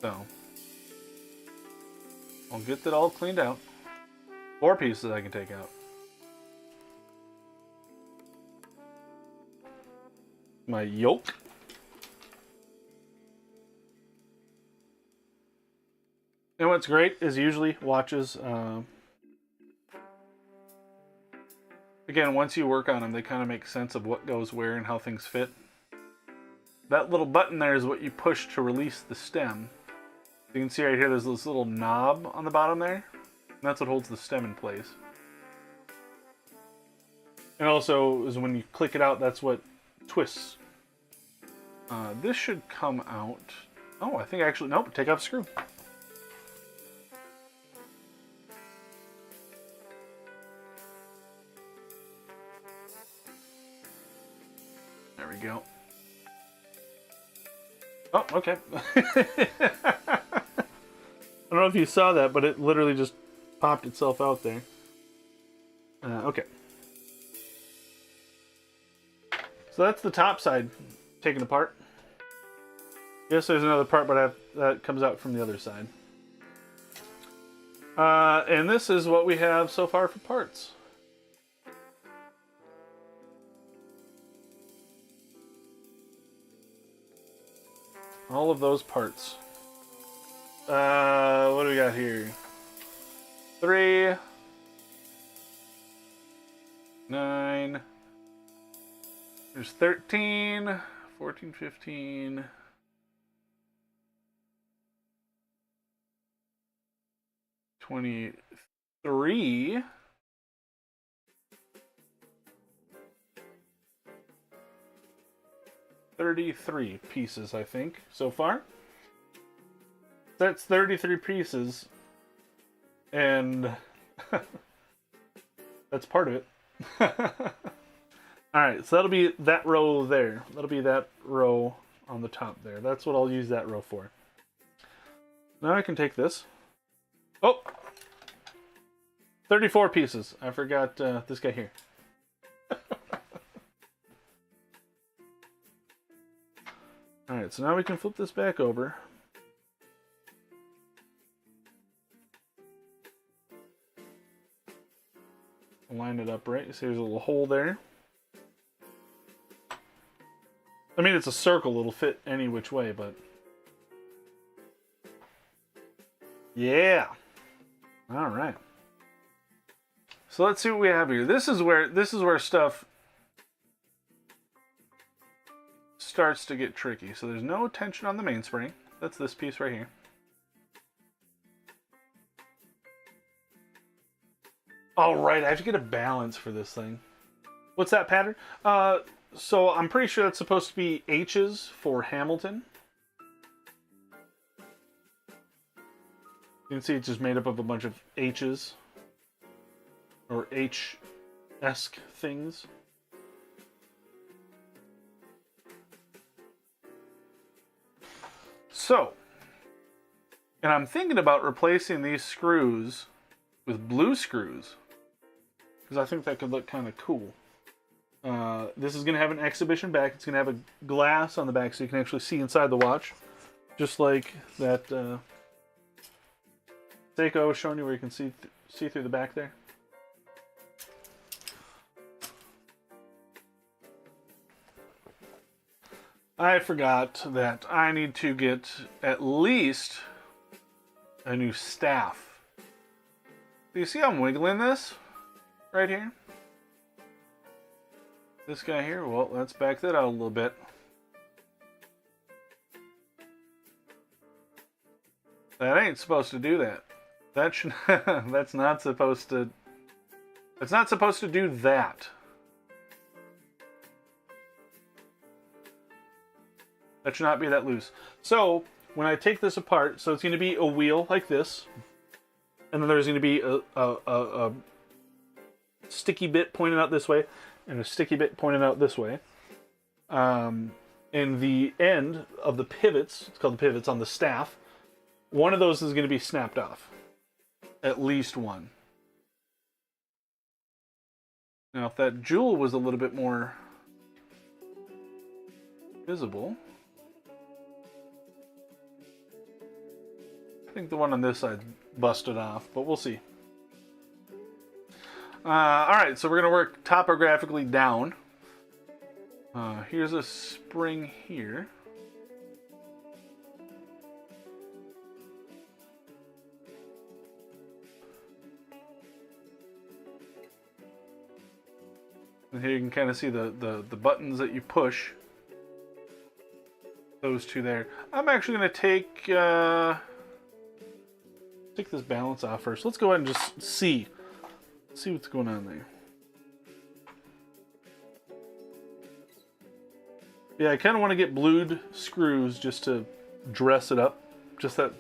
So, I'll get that all cleaned out. 4 pieces I can take out. My yoke. And what's great is usually watches, again, once you work on them, they kind of make sense of what goes where and how things fit. That little button there is what you push to release the stem. You can see right here, there's this little knob on the bottom there. And that's what holds the stem in place. And also, is when you click it out, that's what twists. This should come out. Oh, I think actually, nope, take off the screw. There we go. Oh, okay. I don't know if you saw that, but it literally just popped itself out there. Okay. So that's the top side taken apart. Yes, there's another part, but that comes out from the other side. And this is what we have so far for parts. All of those parts. What do we got here? 3, 9. There's 13, 14, 15. 23. 33 pieces, I think, so far. That's 33 pieces. And that's part of it. Alright, so that'll be that row there. That'll be that row on the top there. That's what I'll use that row for. Now I can take this. Oh! 34 pieces. I forgot this guy here. Alright, so now we can flip this back over. Line it up right. You see there's a little hole there. I mean, it's a circle. It'll fit any which way, but... yeah! Alright. So let's see what we have here. This is where stuff starts to get tricky. So there's no tension on the mainspring. That's this piece right here. All right, I have to get a balance for this thing. What's that pattern? So I'm pretty sure that's supposed to be H's for Hamilton. You can see it's just made up of a bunch of H's. Or H-esque things. So, and I'm thinking about replacing these screws with blue screws, because I think that could look kind of cool. This is going to have an exhibition back. It's going to have a glass on the back so you can actually see inside the watch. Just like that Seiko I was showing you where you can see through the back there. I forgot that I need to get at least a new staff. Do you see how I'm wiggling this? Right here? This guy here? Well, let's back that out a little bit. That ain't supposed to do that. That should, that's not supposed to... It's not supposed to do that. That should not be that loose. So, when I take this apart, so it's going to be a wheel like this. And then there's going to be a sticky bit pointed out this way. And a sticky bit pointed out this way. And the end of the pivots, it's called the pivots on the staff, one of those is going to be snapped off. At least one. Now, if that jewel was a little bit more visible... I think the one on this side busted off, but we'll see. Alright, so we're going to work topographically down. Here's a spring here. And here you can kind of see the buttons that you push. Those two there. I'm actually going to take this balance off first. Let's go ahead and just see what's going on there. Yeah, I kind of want to get blued screws just to dress it up just that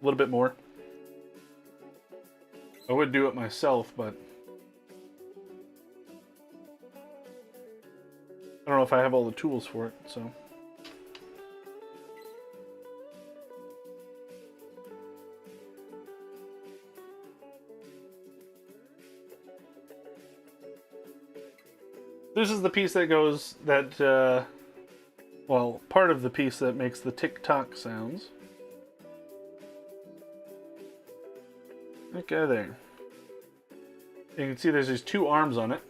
little bit more. I would do it myself, but I don't know if I have all the tools for it, so. This is the piece that goes, well, part of the piece that makes the tick-tock sounds. Okay, there. You can see there's these two arms on it.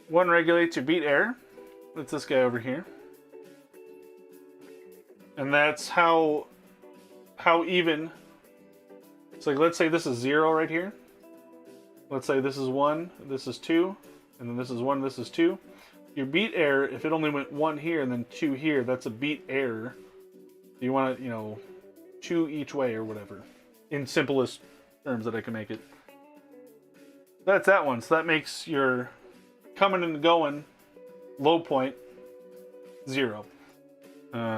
One regulates your beat error. That's this guy over here. And that's how even. It's like, let's say this is 0 right here. Let's say this is 1, this is 2, and then this is 1, this is 2. Your beat error, if it only went 1 here and then 2 here, that's a beat error. You want to, 2 each way or whatever. In simplest terms that I can make it. That's that one. So that makes your coming and going low point 0.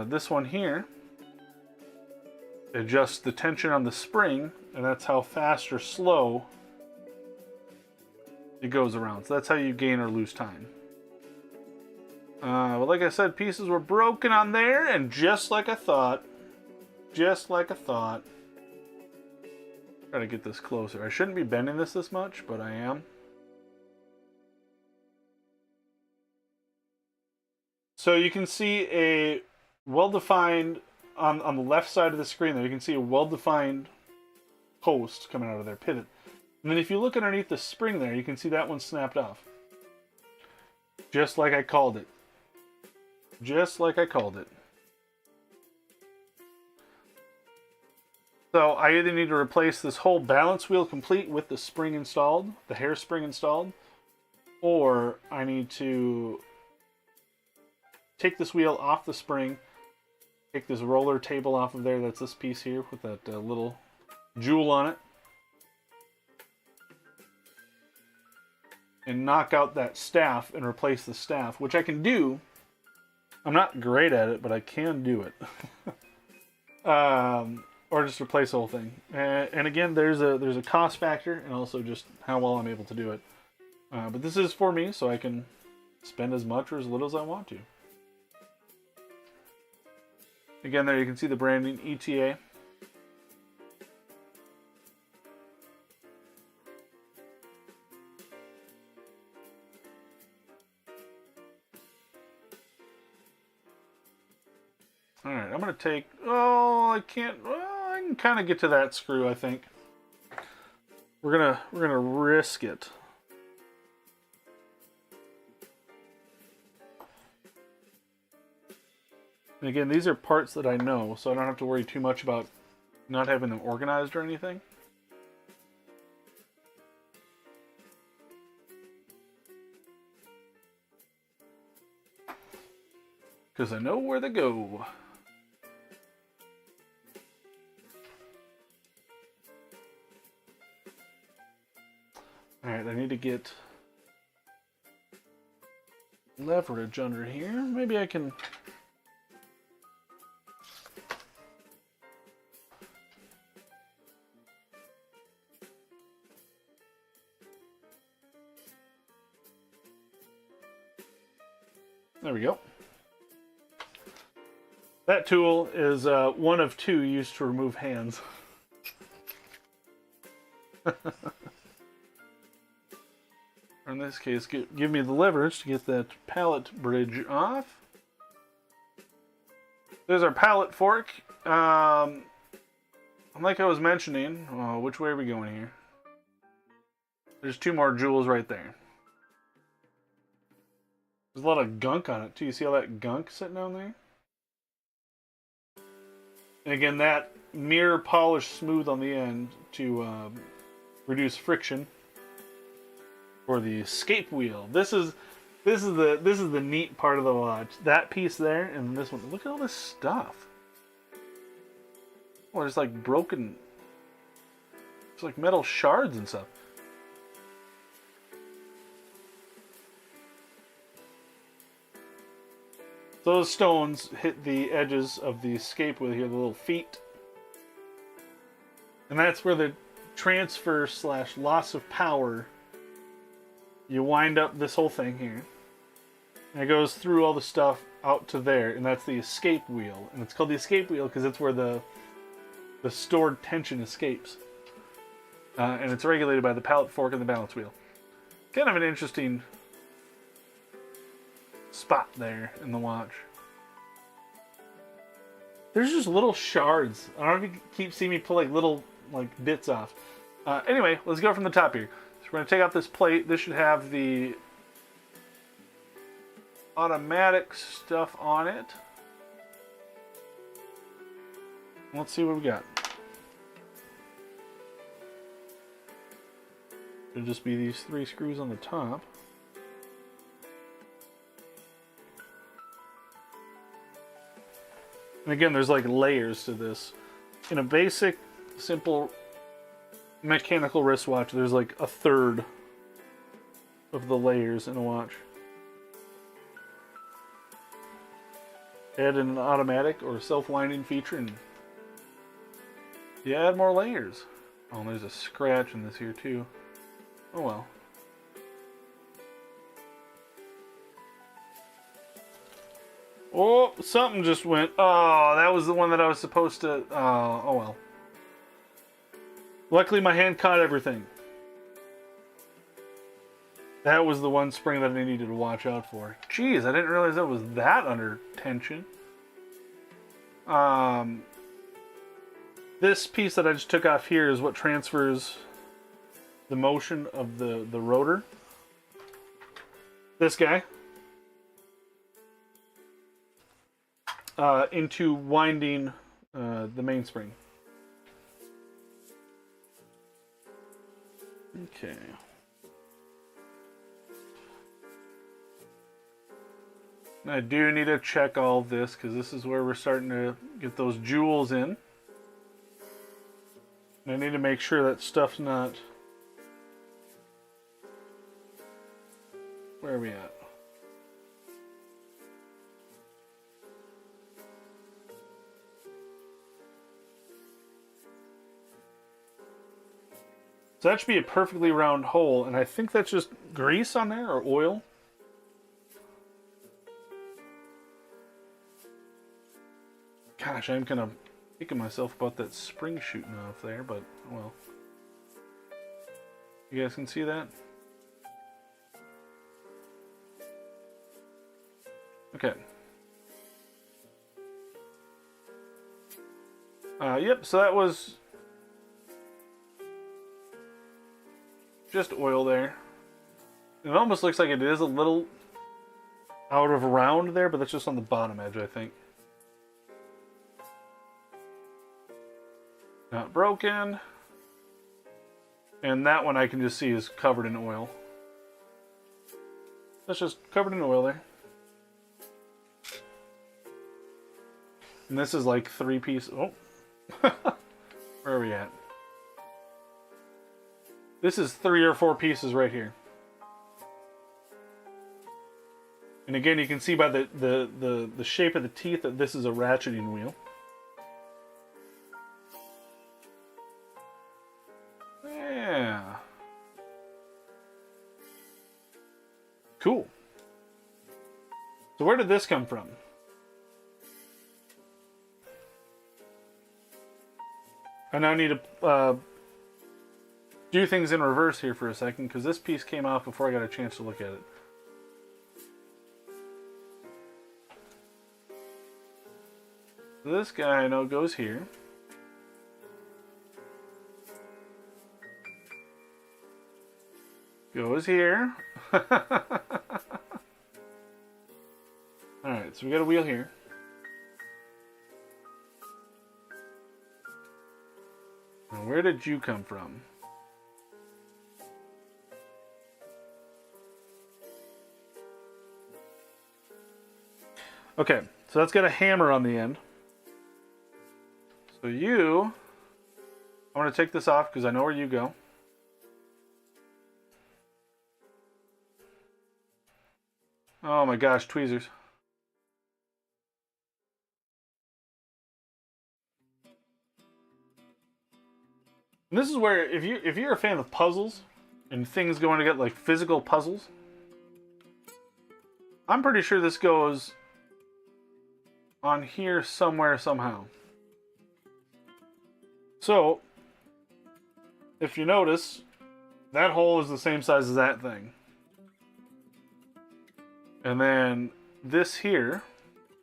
This one here adjusts the tension on the spring, and that's how fast or slow it goes around. So that's how you gain or lose time. But like I said, pieces were broken on there, and just like I thought, try to get this closer. I shouldn't be bending this much, but I am. So you can see a well-defined, on the left side of the screen there, you can see a well-defined post coming out of there, pivot. And then if you look underneath the spring there, you can see that one snapped off. Just like I called it. Just like I called it. So I either need to replace this whole balance wheel complete with the spring installed, the hairspring installed, or I need to take this wheel off the spring, take this roller table off of there, that's this piece here with that little jewel on it, and knock out that staff and replace the staff, which I can do. I'm not great at it, but I can do it. Or just replace the whole thing. And again, there's a cost factor, and also just how well I'm able to do it. But this is for me, so I can spend as much or as little as I want to. Again, there you can see the branding, ETA. Alright, I'm going to take... Oh, I can't... Well, I can kind of get to that screw, I think. We're gonna risk it. And again, these are parts that I know, so I don't have to worry too much about not having them organized or anything. Because I know where they go. Alright, I need to get leverage under here. Maybe I can... There we go. That tool is one of two used to remove hands. In this case, give me the leverage to get that pallet bridge off. There's our pallet fork. Like I was mentioning, which way are we going here? There's two more jewels right there. There's a lot of gunk on it too. You see all that gunk sitting down there? And again, that mirror polish smooth on the end to reduce friction for the escape wheel. This is the neat part of the watch. That piece there and this one. Look at all this stuff. Oh, it's like broken. It's like metal shards and stuff. Those stones hit the edges of the escape wheel here, the little feet. And that's where the transfer / loss of power, you wind up this whole thing here. And it goes through all the stuff out to there, and that's the escape wheel. And it's called the escape wheel because it's where the stored tension escapes. And it's regulated by the pallet fork and the balance wheel. Kind of an interesting spot there in the watch. There's just little shards. I don't know if you keep seeing me pull like little bits off. Anyway, let's go from the top here. So we're going to take out this plate. This should have the automatic stuff on it. Let's see what we got. It'll just be these 3 screws on the top. And again, there's like layers to this. In a basic, simple mechanical wristwatch, there's like a third of the layers in a watch. Add in an automatic or self-winding feature and you add more layers. Oh, there's a scratch in this here too. Oh well. Oh, something just went. Oh, that was the one that I was supposed to. Oh well. Luckily, my hand caught everything. That was the one spring that I needed to watch out for. Jeez, I didn't realize that was that under tension. This piece that I just took off here is what transfers the motion of the rotor. This guy. Into winding the mainspring. Okay. I do need to check all this because this is where we're starting to get those jewels in. And I need to make sure that stuff's not... Where are we at? So that should be a perfectly round hole, and I think that's just grease on there, or oil. Gosh, I'm kind of kicking myself about that spring shooting off there, but, well. You guys can see that? Okay. Yep, so that was just oil there. It almost looks like it is a little out of round there, but that's just on the bottom edge, I think. Not broken. And that one I can just see is covered in oil. That's just covered in oil there. And this is like 3 pieces. Oh. Where are we at? This is 3 or 4 pieces right here. And again, you can see by the shape of the teeth that this is a ratcheting wheel. Yeah. Cool. So where did this come from? I now need to do things in reverse here for a second, because this piece came off before I got a chance to look at it. So this guy I know goes here. Goes here. Alright, so we got a wheel here. Now where did you come from? Okay, so that's got a hammer on the end. So I want to take this off because I know where you go. Oh my gosh, tweezers. And this is where, if you're a fan of puzzles and things going to get like physical puzzles, I'm pretty sure this goes on here somewhere somehow. So, if you notice, that hole is the same size as that thing. And then this here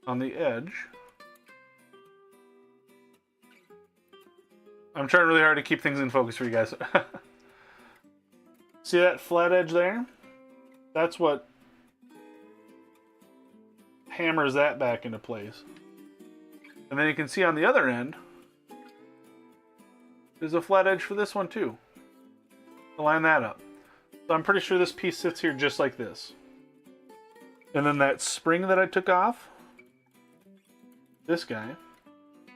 on the edge. I'm trying really hard to keep things in focus for you guys. See that flat edge there? That's what hammers that back into place. And then you can see on the other end, there's a flat edge for this one too. To line that up. So I'm pretty sure this piece sits here just like this. And then that spring that I took off, this guy,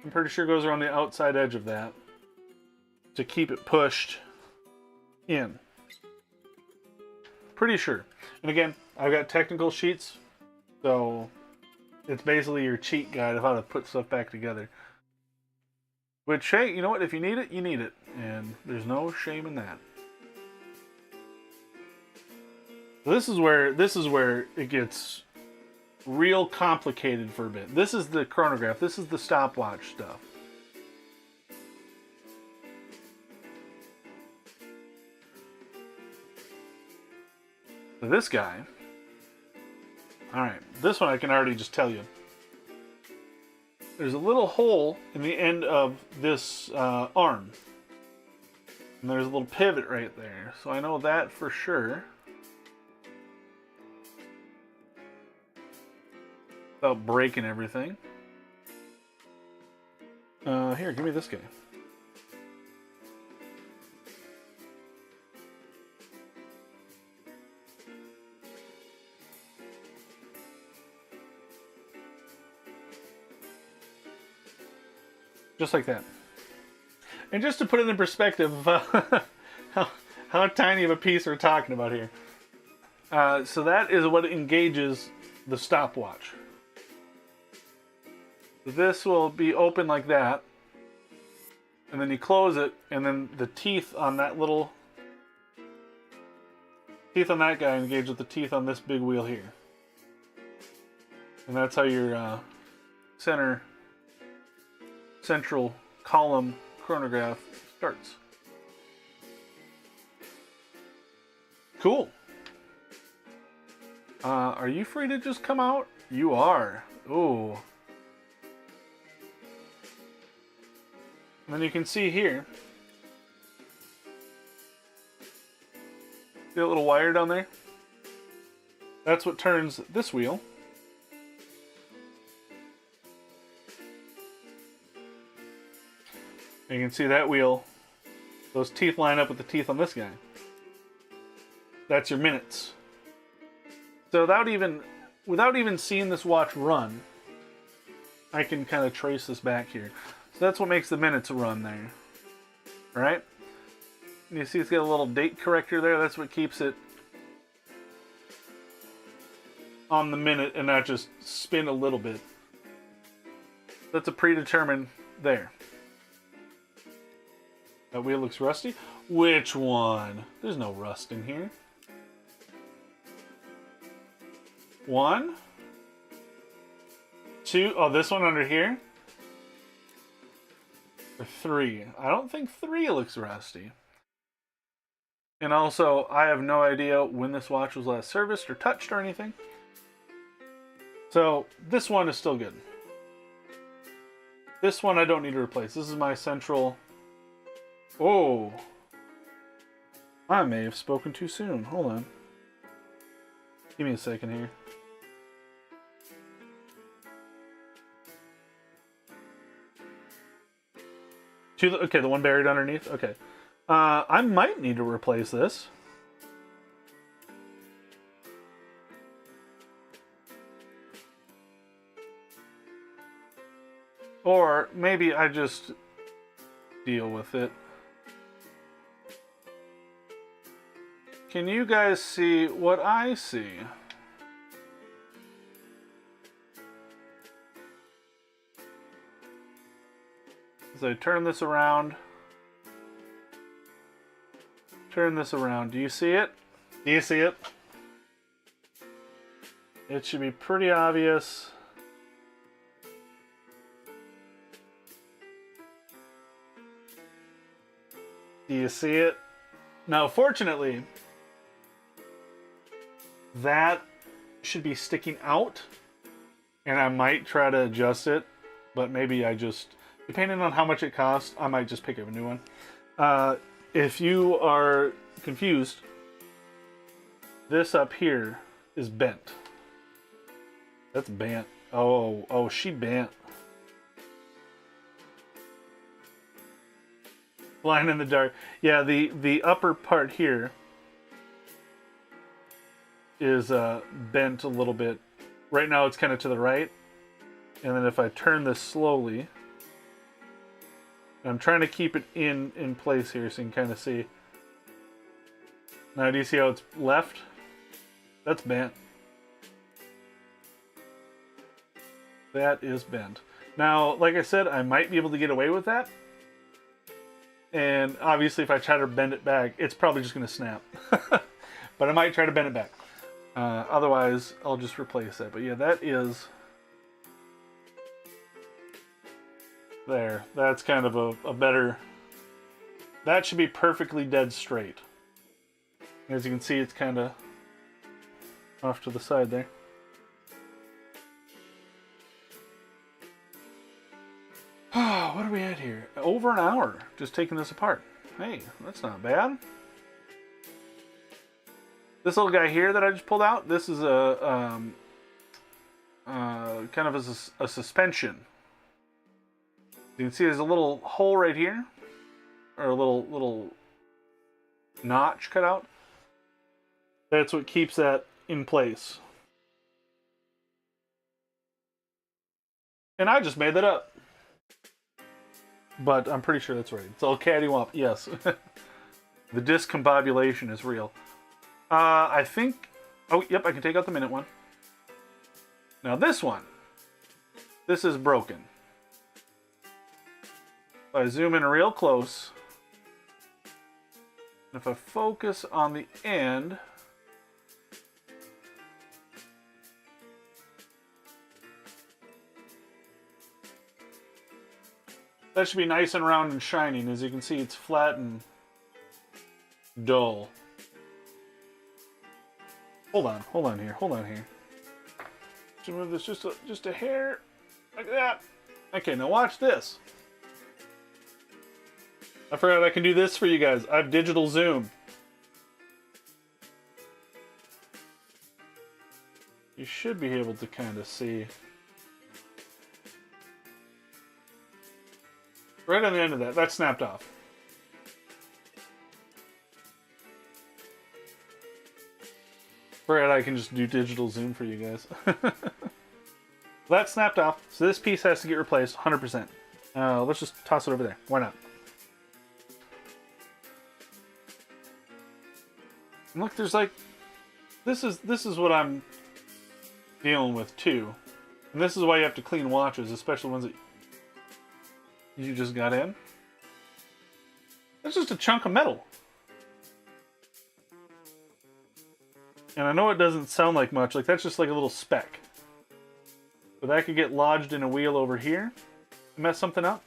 I'm pretty sure goes around the outside edge of that to keep it pushed in. Pretty sure. And again, I've got technical sheets, so it's basically your cheat guide of how to put stuff back together. Which, hey, you know what? If you need it, you need it. And there's no shame in that. So this is where it gets real complicated for a bit. This is the chronograph. This is the stopwatch stuff. So this guy. Alright, this one I can already just tell you. There's a little hole in the end of this arm. And there's a little pivot right there. So I know that for sure. Without breaking everything. Here, give me this guy. Just like that. And just to put it in perspective of how tiny of a piece we're talking about here. So that is what engages the stopwatch. This will be open like that. And then you close it, and then the teeth on that little... teeth on that guy engage with the teeth on this big wheel here. And that's how your central column chronograph starts. Cool. Are you free to just come out? You are. Ooh. And then you can see here. See that little wire down there? That's what turns this wheel. And you can see that wheel, those teeth line up with the teeth on this guy. That's your minutes. So without even seeing this watch run, I can kind of trace this back here. So that's what makes the minutes run there. Alright? You see it's got a little date corrector there. That's what keeps it on the minute and not just spin a little bit. That's a predetermined there. That wheel looks rusty. Which one? There's no rust in here. 1, 2. Oh, this one under here. Or 3. I don't think 3 looks rusty. And also, I have no idea when this watch was last serviced or touched or anything. So, this one is still good. This one I don't need to replace. This is my central... Oh. I may have spoken too soon. Hold on. Give me a second here. Okay, the one buried underneath? Okay. I might need to replace this. Or maybe I just deal with it. Can you guys see what I see? As I turn this around, turn this around. Do you see it? Do you see it? It should be pretty obvious. Do you see it? Now, fortunately, that should be sticking out, and I might try to adjust it, but maybe I just, depending on how much it costs, I might just pick up a new one. If you are confused, this up here is bent. That's bent. Oh, she bent. Blind in the dark. Yeah, the upper part here is bent a little bit. Right now it's kind of to the right. And then if I turn this slowly, I'm trying to keep it in place here so you can kind of see. Now do you see how it's left? That's bent. That is bent. Now, like I said, I might be able to get away with that. And obviously if I try to bend it back, it's probably just going to snap. But I might try to bend it back. Otherwise, I'll just replace that. But yeah, that is... There. That's kind of a better... That should be perfectly dead straight. As you can see, it's kind of off to the side there. What are we at here? Over an hour just taking this apart. Hey, that's not bad. This little guy here that I just pulled out, this is a kind of a suspension. You can see there's a little hole right here, or a little notch cut out. That's what keeps that in place. And I just made that up. But I'm pretty sure that's right. It's all cattywomp. Yes. The discombobulation is real. I think... Oh, yep, I can take out the minute one. Now this one. This is broken. If I zoom in real close, if I focus on the end... That should be nice and round and shining. As you can see, it's flat and dull. Hold on here. Should move this just a hair, like that. Okay, now watch this. I forgot I can do this for you guys. I have digital zoom. You should be able to kind of see. Right on the end of that. That snapped off. Right, I can just do digital zoom for you guys. That snapped off, so this piece has to get replaced 100%. Let's just toss it over there. Why not? And look, there's like... This is what I'm dealing with, too. And this is why you have to clean watches, especially ones that you just got in. That's just a chunk of metal. And I know it doesn't sound like much, like that's just like a little speck. But that could get lodged in a wheel over here, mess something up.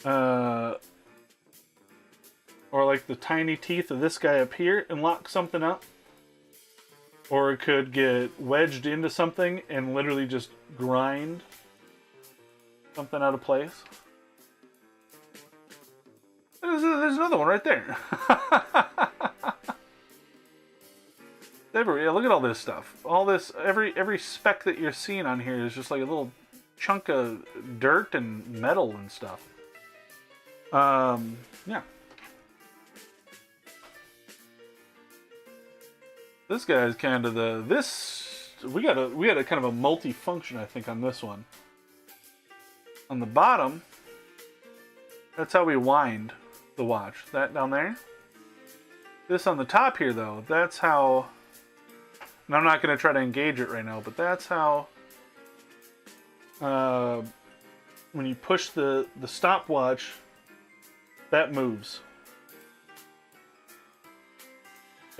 Or like the tiny teeth of this guy up here and lock something up. Or it could get wedged into something and literally just grind something out of place. There's another one right there. Yeah, look at all this stuff. All this, every speck that you're seeing on here is just like a little chunk of dirt and metal and stuff. Yeah. This guy is kind of we got a kind of a multi-function, I think, on this one. On the bottom, that's how we wind the watch. That down there. This on the top here, though, that's how... And I'm not going to try to engage it right now, but that's how... when you push the stopwatch, that moves.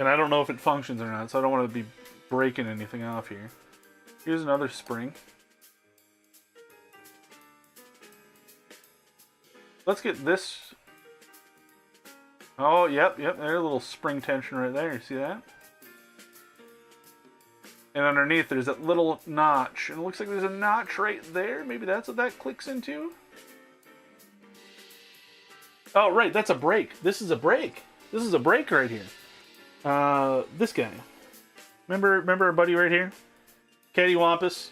And I don't know if it functions or not, so I don't want to be breaking anything off here. Here's another spring. Let's get this. Oh, yep. There's a little spring tension right there. See that? And underneath, there's that little notch. And it looks like there's a notch right there. Maybe that's what that clicks into. Oh, right. That's a brake. This is a brake. This is a brake right here. This guy. Remember our buddy right here? Cattywampus.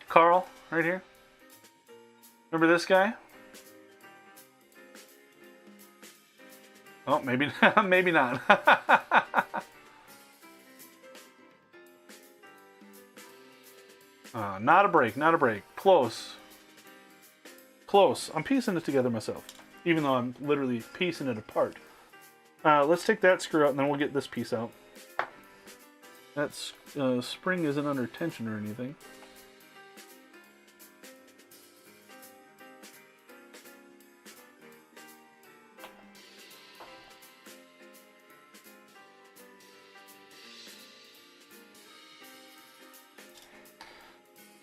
Carl, right here. Remember this guy? Oh, maybe maybe not. Not a brake, not a brake. Close. Close. I'm piecing it together myself, even though I'm literally piecing it apart. Let's take that screw out, and then we'll get this piece out. That spring isn't under tension or anything.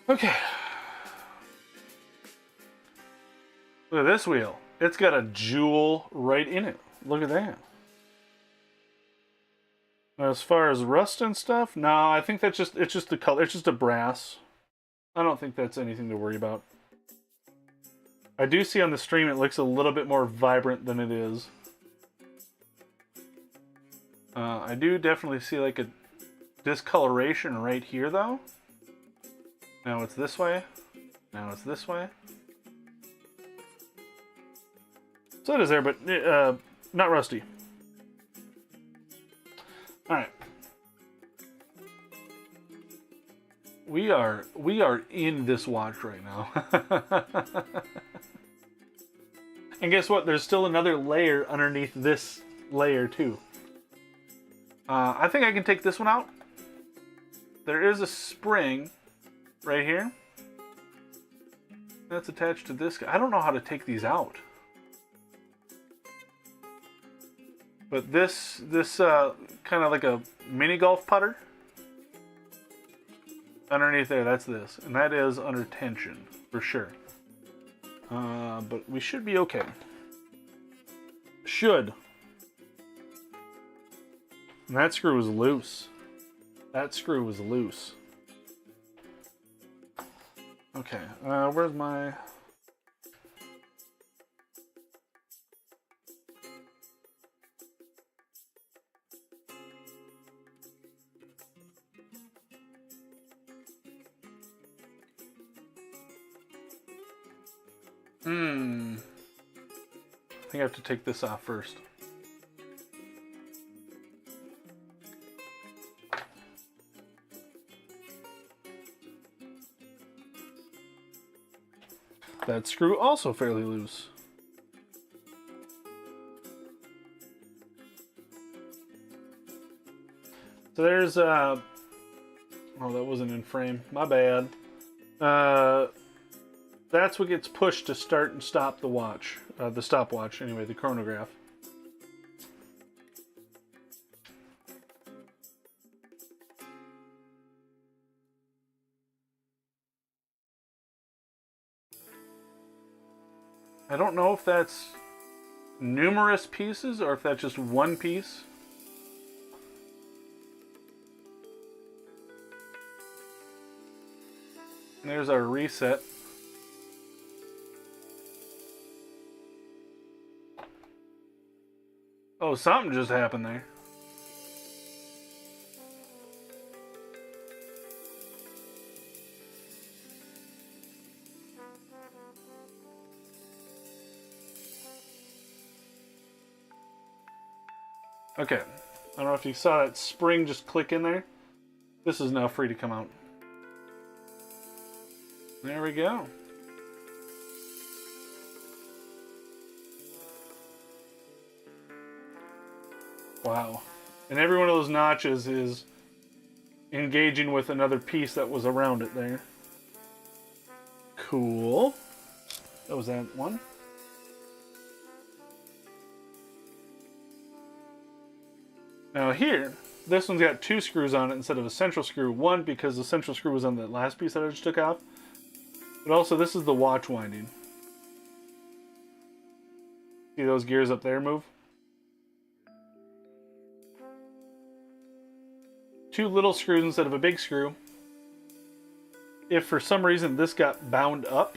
Okay. Look at this wheel. It's got a jewel right in it. Look at that. As far as rust and stuff, no, I think it's just the color. It's just a brass. I don't think that's anything to worry about. I do see on the stream it looks a little bit more vibrant than it is. I do definitely see like a discoloration right here though. Now it's this way. Now it's this way. So it is there, but not rusty. All right. We are in this watch right now. And guess what? There's still another layer underneath this layer too. I think I can take this one out. There is a spring right here. That's attached to this guy. I don't know how to take these out. But this kind of like a mini golf putter. Underneath there, that's this. And that is under tension, for sure. But we should be okay. Should. And that screw was loose. That screw was loose. Okay, where's my... I think I have to take this off first. That screw also fairly loose. So there's oh, that wasn't in frame. My bad. That's what gets pushed to start and stop the watch. The stopwatch, anyway, the chronograph. I don't know if that's numerous pieces or if that's just one piece. And there's our reset. Oh, something just happened there. Okay, I don't know if you saw that spring just click in there. This is now free to come out. There we go. Wow. And every one of those notches is engaging with another piece that was around it there. Cool. That was that one. Now here, this one's got 2 screws on it instead of a central screw. One, because the central screw was on the last piece that I just took off. But also, this is the watch winding. See those gears up there move? 2 little screws instead of a big screw. If for some reason this got bound up,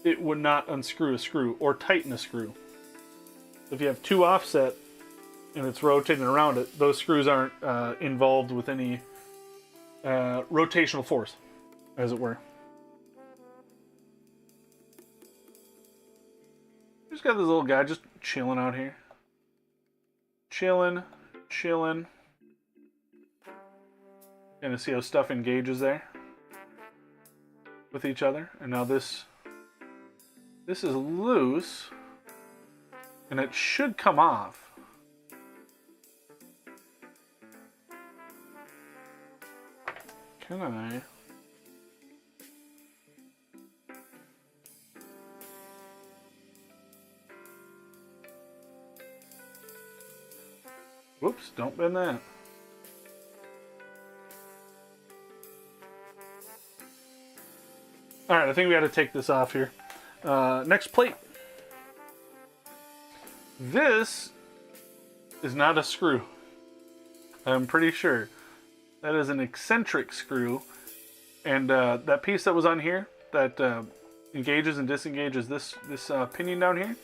it would not unscrew a screw or tighten a screw. If you have 2 offset and it's rotating around it, those screws aren't involved with any rotational force, as it were. Just got this little guy just chilling out here. Chilling. Gonna see how stuff engages there with each other. And now this is loose, and it should come off. Can I? Whoops, don't bend that. Alright, I think we got to take this off here. Next plate. This is not a screw. I'm pretty sure. That is an eccentric screw. And that piece that was on here, that engages and disengages this pinion down here,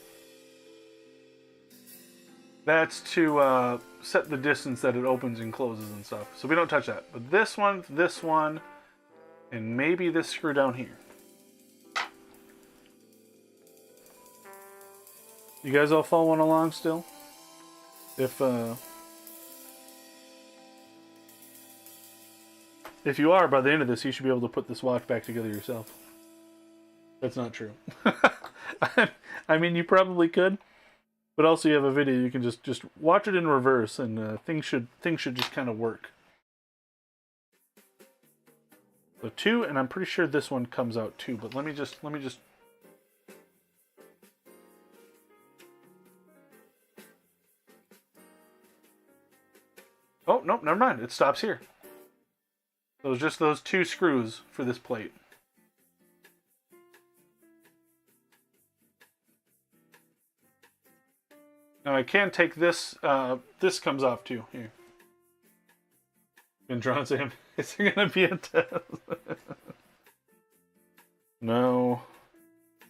that's to set the distance that it opens and closes and stuff. So we don't touch that. But this one, and maybe this screw down here. You guys all following along still? If you are, by the end of this, you should be able to put this watch back together yourself. That's not true. I mean, you probably could, but also you have a video. You can just watch it in reverse, and things should just kind of work. So 2, and I'm pretty sure this one comes out too. But let me just. Oh, nope, never mind. It stops here. So it's just those 2 screws for this plate. Now I can take this, this comes off too, here. And drawn to him, is there gonna be a test? No.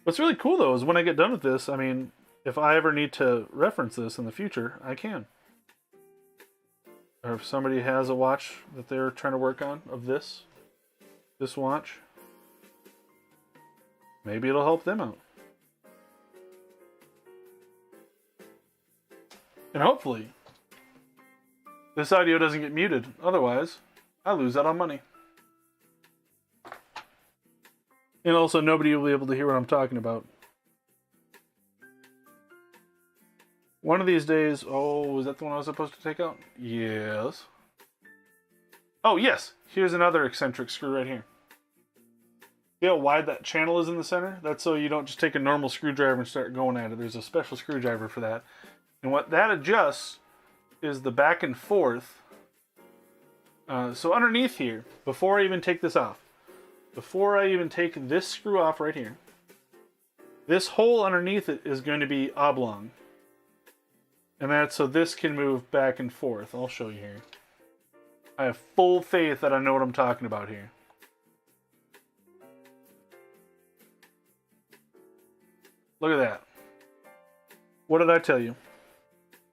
What's really cool though is when I get done with this, I mean, if I ever need to reference this in the future, I can. Or if somebody has a watch that they're trying to work on of this watch, maybe it'll help them out. And hopefully, this audio doesn't get muted. Otherwise, I lose out on money. And also, nobody will be able to hear what I'm talking about. One of these days... Oh, is that the one I was supposed to take out? Yes. Oh, yes! Here's another eccentric screw right here. See how wide that channel is in the center? That's so you don't just take a normal screwdriver and start going at it. There's a special screwdriver for that. And what that adjusts is the back and forth. So underneath here, before I even take this off, before I even take this screw off right here, this hole underneath it is going to be oblong. And that's so this can move back and forth. I'll show you here. I have full faith that I know what I'm talking about here. Look at that. What did I tell you?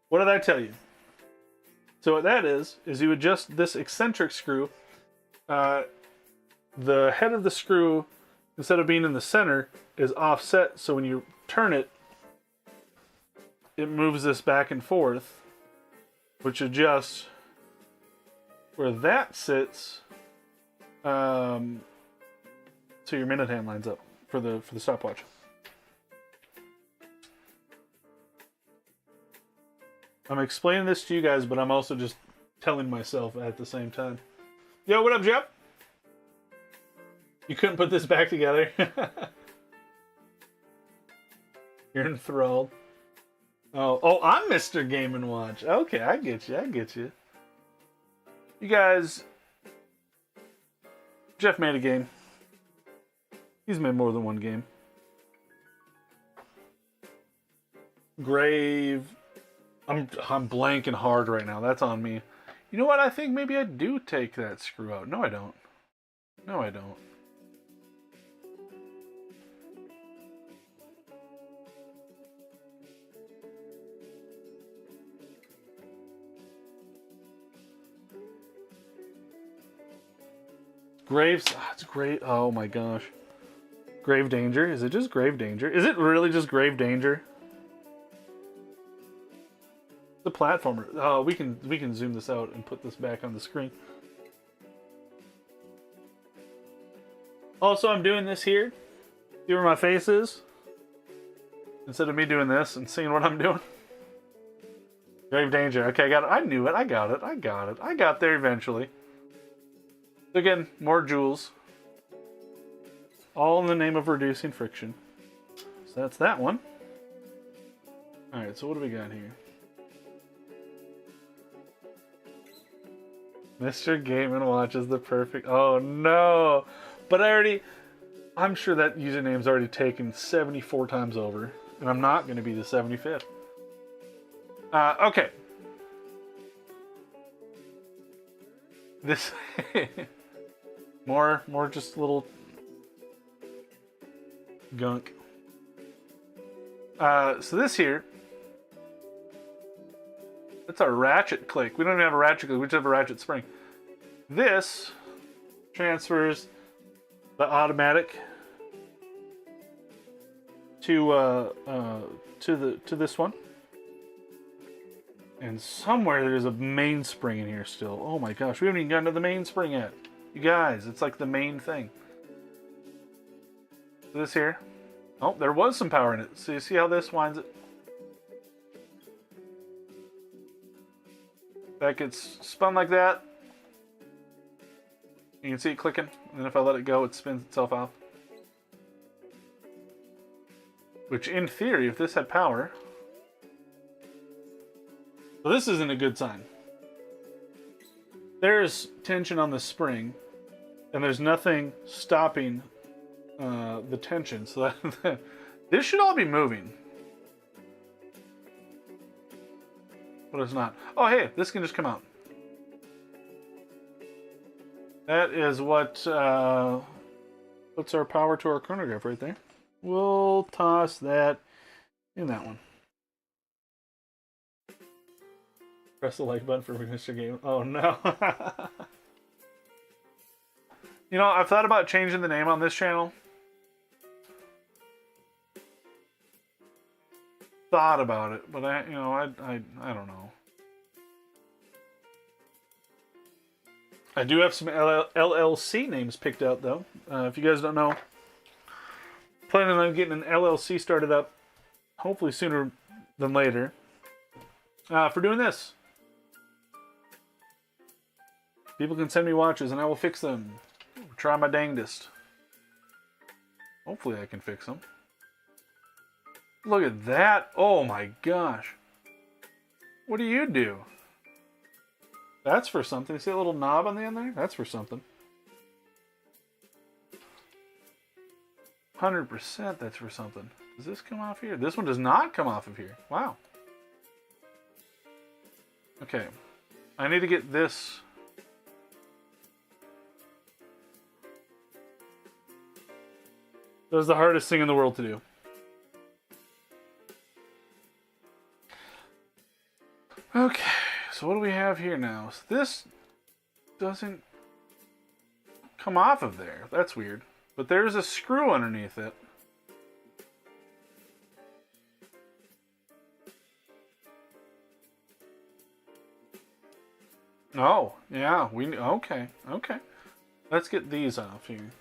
What did I tell you? So what that is you adjust this eccentric screw. The head of the screw, instead of being in the center, is offset. So when you turn it, it moves this back and forth, which adjusts where that sits, so your minute hand lines up for the stopwatch. I'm explaining this to you guys, but I'm also just telling myself at the same time. Yo, what up, Jeff? You couldn't put this back together? You're enthralled. Oh, I'm Mr. Game & Watch. Okay, I get you. I get you. You guys, Jeff made a game. He's made more than one game. Grave. I'm blanking hard right now. That's on me. You know what? I think maybe I do take that screw out. No, I don't. No, I don't. Graves. It's great. Oh my gosh. Grave danger. Is it just grave danger? Is it really just grave danger? The platformer. Oh, we can zoom this out and put this back on the screen. Also, I'm doing this here. See where my face is? Instead of me doing this and seeing what I'm doing. Grave danger. Okay, I got it. I knew it. I got it. I got it. I got there eventually. Again, more jewels. All in the name of reducing friction. So that's that one. Alright, so what do we got here? Mr. Game & Watch is the perfect... Oh no! But I'm sure that username's already taken 74 times over. And I'm not going to be the 75th. Okay. This... more just little... gunk. So this here... That's our ratchet click. We don't even have a ratchet click, we just have a ratchet spring. This transfers the automatic to this one. And somewhere there's a mainspring in here still. Oh my gosh, we haven't even gotten to the mainspring yet. You guys, it's like the main thing. This here. Oh, there was some power in it. So you see how this winds it? That gets spun like that. You can see it clicking. And then if I let it go, it spins itself off. Which in theory, if this had power... So this isn't a good sign. There's tension on the spring. And there's nothing stopping the tension. So that this should all be moving. But it's not. Oh, hey, this can just come out. That is what puts our power to our chronograph right there. We'll toss that in that one. Press the like button for Mr. Game. Oh, no. You know, I've thought about changing the name on this channel. Thought about it, but I don't know. I do have some LLC names picked out though. If you guys don't know, planning on getting an LLC started up, hopefully sooner than later. For doing this, people can send me watches and I will fix them. Try my dangdest. Hopefully I can fix them. Look at that. Oh my gosh. What do you do? That's for something. See that little knob on the end there? That's for something. 100% that's for something. Does this come off here? This one does not come off of here. Wow. Okay. I need to get this. That was the hardest thing in the world to do. Okay, so what do we have here now? So this doesn't come off of there. That's weird. But there's a screw underneath it. Oh, yeah, okay. Let's get these off here.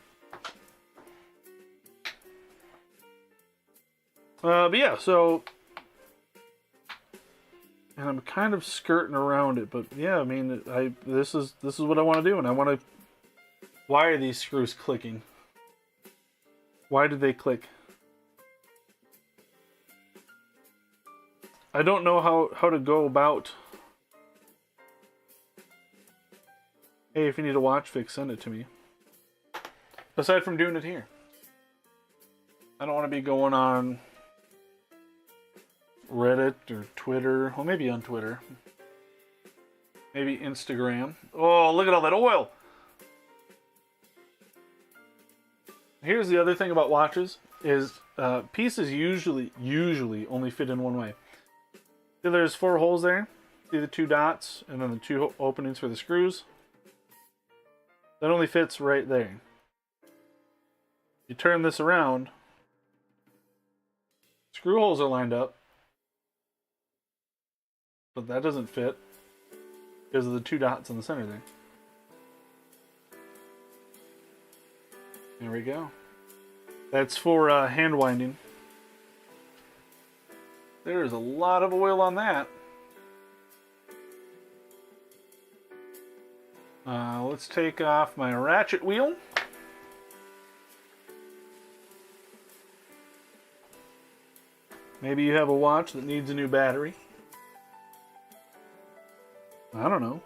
But yeah, so... And I'm kind of skirting around it, but yeah, I mean, this is what I want to do, and I want to... Why are these screws clicking? Why did they click? I don't know how to go about. Hey, if you need a watch fix, send it to me. Aside from doing it here. I don't want to be going on Reddit or Twitter. Well, maybe on Twitter. Maybe Instagram. Oh, look at all that oil! Here's the other thing about watches, is pieces usually only fit in one way. See, there's 4 holes there. See the 2 dots, and then the 2 openings for the screws? That only fits right there. You turn this around, screw holes are lined up, but that doesn't fit because of the 2 dots in the center there. There we go. That's for hand winding. There's a lot of oil on that. Let's take off my ratchet wheel. Maybe you have a watch that needs a new battery. I don't know.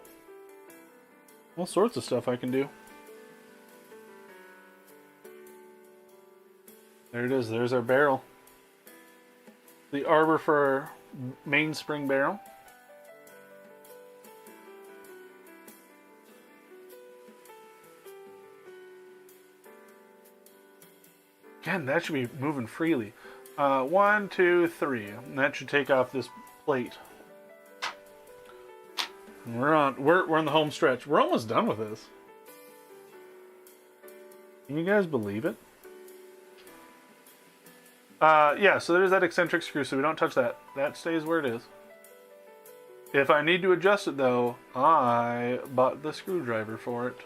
All sorts of stuff I can do. There it is. There's our barrel. The arbor for our mainspring barrel. Again, that should be moving freely. 1, 2, 3. And that should take off this plate. And we're on the home stretch. We're almost done with this. Can you guys believe it? Yeah, so there's that eccentric screw, so we don't touch that. That stays where it is. If I need to adjust it, though, I bought the screwdriver for it.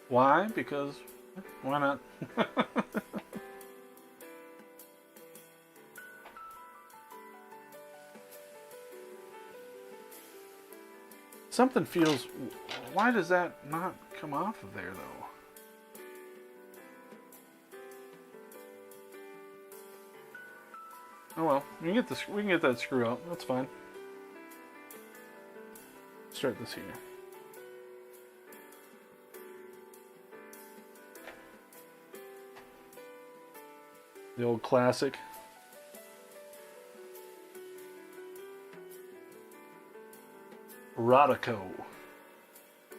Why? Because, why not? Something feels... Why does that not come off of there, though? Oh well, we can get that screw out. That's fine. Start this here. The old classic. Rodico.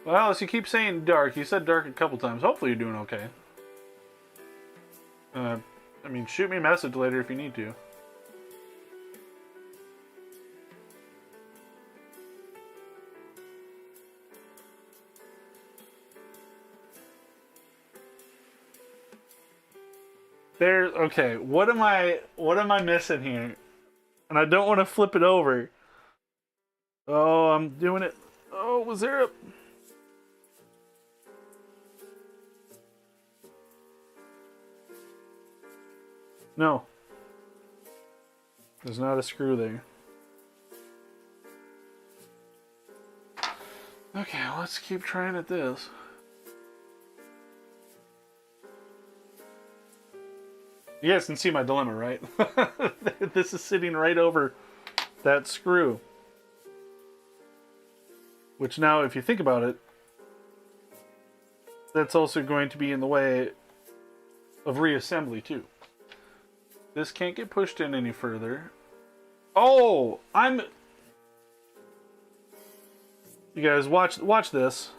Well, Alice, you keep saying dark. You said dark a couple times. Hopefully you're doing okay. I mean, shoot me a message later if you need to. Okay, what am I missing here? And I don't want to flip it over. Oh, I'm doing it. Oh, was there a... No. There's not a screw there. Okay, let's keep trying at this. You guys can see my dilemma, right? This is sitting right over that screw. Which now, if you think about it, that's also going to be in the way of reassembly, too. This can't get pushed in any further. Oh! You guys, watch this.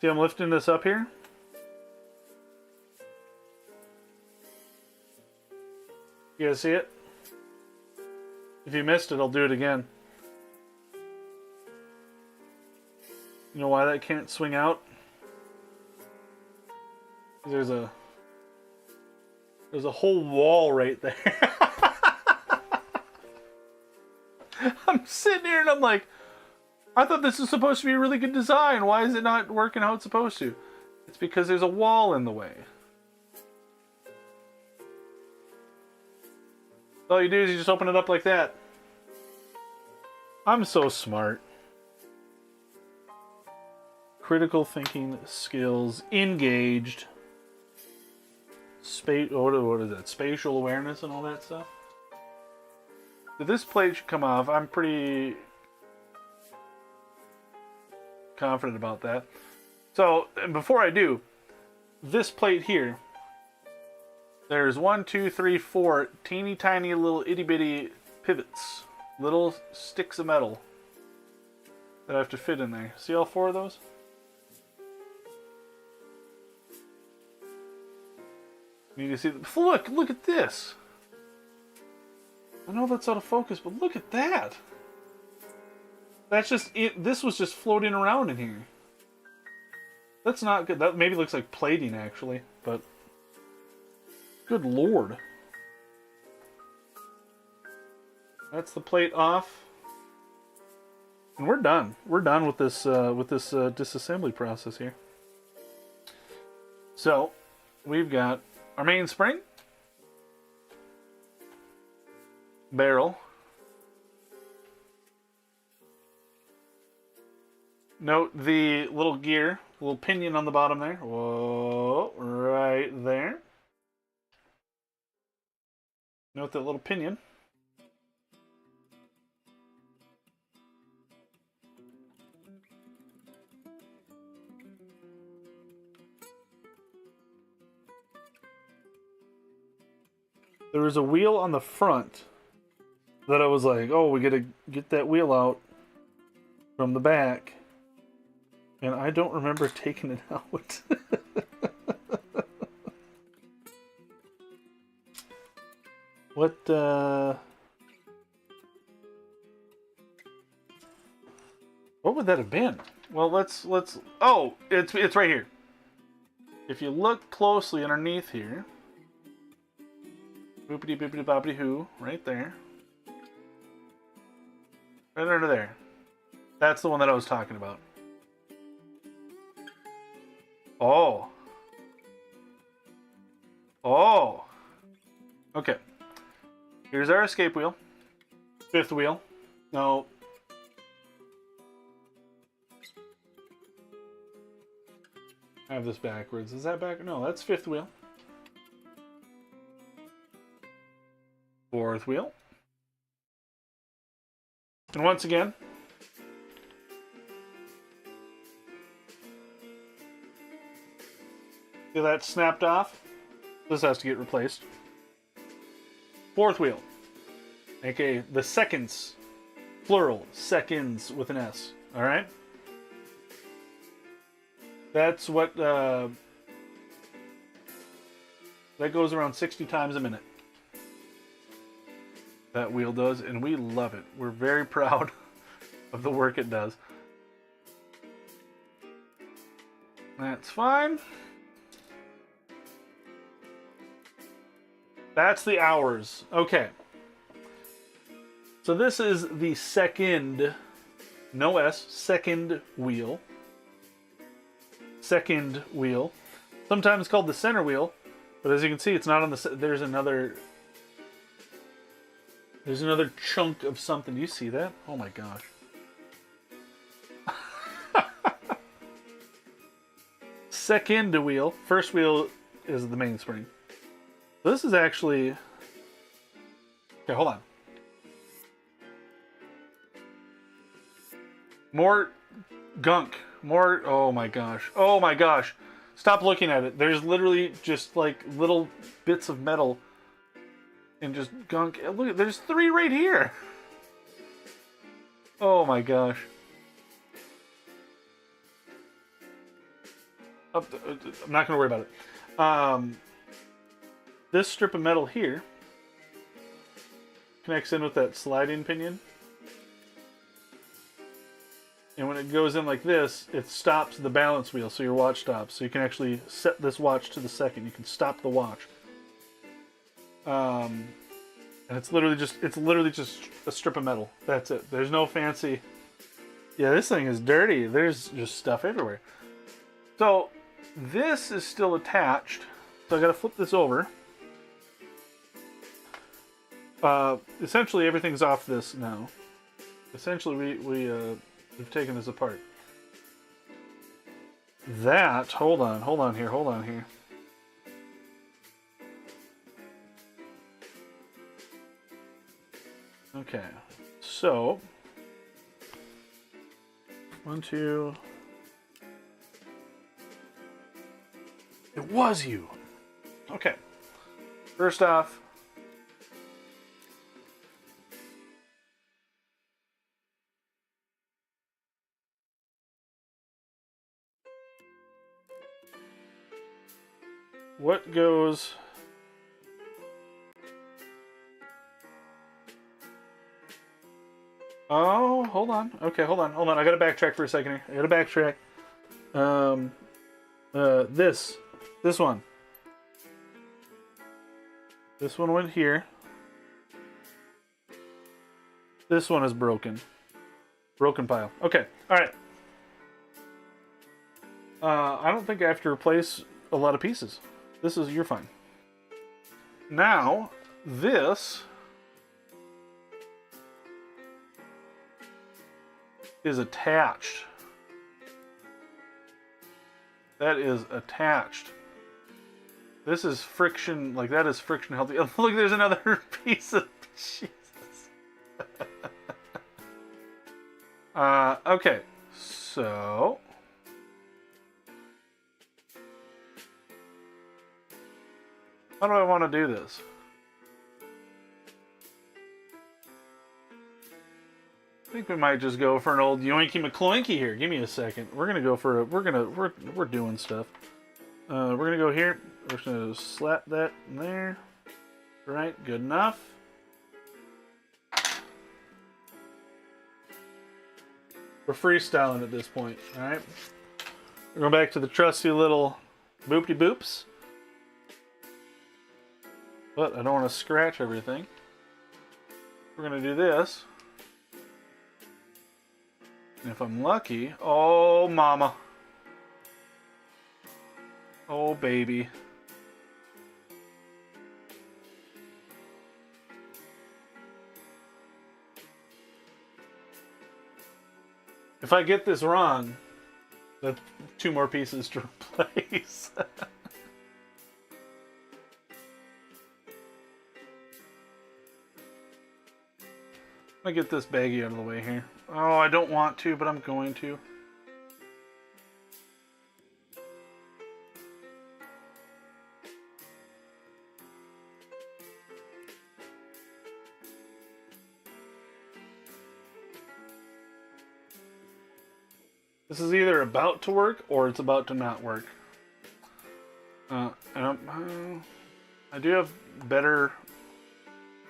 See, I'm lifting this up here. You guys see it? If you missed it, I'll do it again. You know why that can't swing out? There's a whole wall right there. I'm sitting here and I'm like, I thought this was supposed to be a really good design. Why is it not working how it's supposed to? It's because there's a wall in the way. All you do is you just open it up like that. I'm so smart. Critical thinking skills engaged. what is that? Spatial awareness and all that stuff. So this plate should come off. I'm pretty confident about that. So, and before I do, this plate here, there's 1, 2, 3, 4 teeny tiny little itty bitty pivots, little sticks of metal that I have to fit in there. See all 4 of those? You can see, look at this. I know that's out of focus, but look at that. That's just it. This was just floating around in here. That's not good. That maybe looks like plating actually, but good lord. That's the plate off. And we're done. We're done with this disassembly process here. So, we've got our main spring, barrel. Note the little gear, little pinion on the bottom there. Whoa, right there. Note that little pinion. There was a wheel on the front that I was like, oh, we gotta get that wheel out from the back. And I don't remember taking it out. What would that have been? Well, let's oh, it's right here. If you look closely underneath here, boopity boopity boppity hoo, right there. Right under there. That's the one that I was talking about. Oh. Oh. Okay. Here's our escape wheel. 5th wheel. No. I have this backwards. Is that back? No, that's 5th wheel. 4th wheel. And once again, see that snapped off? This has to get replaced. 4th wheel, aka the seconds, plural, seconds with an S. All right. That's what that goes around 60 times a minute. That wheel does, and we love it. We're very proud of the work it does. That's fine. That's the hours. Okay. So this is the second, no S, second wheel. Second wheel. Sometimes called the center wheel, but as you can see, it's not on the. There's another chunk of something. Do you see that? Oh my gosh. Second wheel. First wheel is the mainspring. This is actually... Okay, hold on. More gunk. More... Oh my gosh. Oh my gosh. Stop looking at it. There's literally just like little bits of metal and just gunk. Look, there's 3 right here. Oh my gosh. I'm not going to worry about it. This strip of metal here connects in with that sliding pinion. And when it goes in like this, it stops the balance wheel, so your watch stops. So you can actually set this watch to the second. You can stop the watch. And it's literally just a strip of metal. That's it. There's no fancy. Yeah, this thing is dirty. There's just stuff everywhere. So this is still attached. So I got to flip this over. Essentially everything's off this now. Essentially we've taken this apart. That, hold on here. Okay, so 1, 2. It was you. Okay. First off, what goes? Oh, hold on. Okay, hold on. I gotta backtrack for a second here. I gotta backtrack. This one. This one went here. This one is broken. Broken pile. Okay, alright. I don't think I have to replace a lot of pieces. You're fine. Now, this is attached. That is attached. This is friction, like that is friction healthy. Oh, look, there's another piece of Jesus. Okay, so how do I want to do this? I think we might just go for an old yoinky McCloinky here. Give me a second. We're gonna go for a. We're doing stuff. We're gonna go here. We're just gonna slap that in there. Right, good enough. We're freestyling at this point. All right. We're going back to the trusty little boopty boops. But I don't want to scratch everything. We're gonna do this. And if I'm lucky, oh mama. Oh baby. If I get this wrong, that's 2 more pieces to replace. Let me get this baggie out of the way here. Oh, I don't want to, but I'm going to. This is either about to work or it's about to not work. I do have better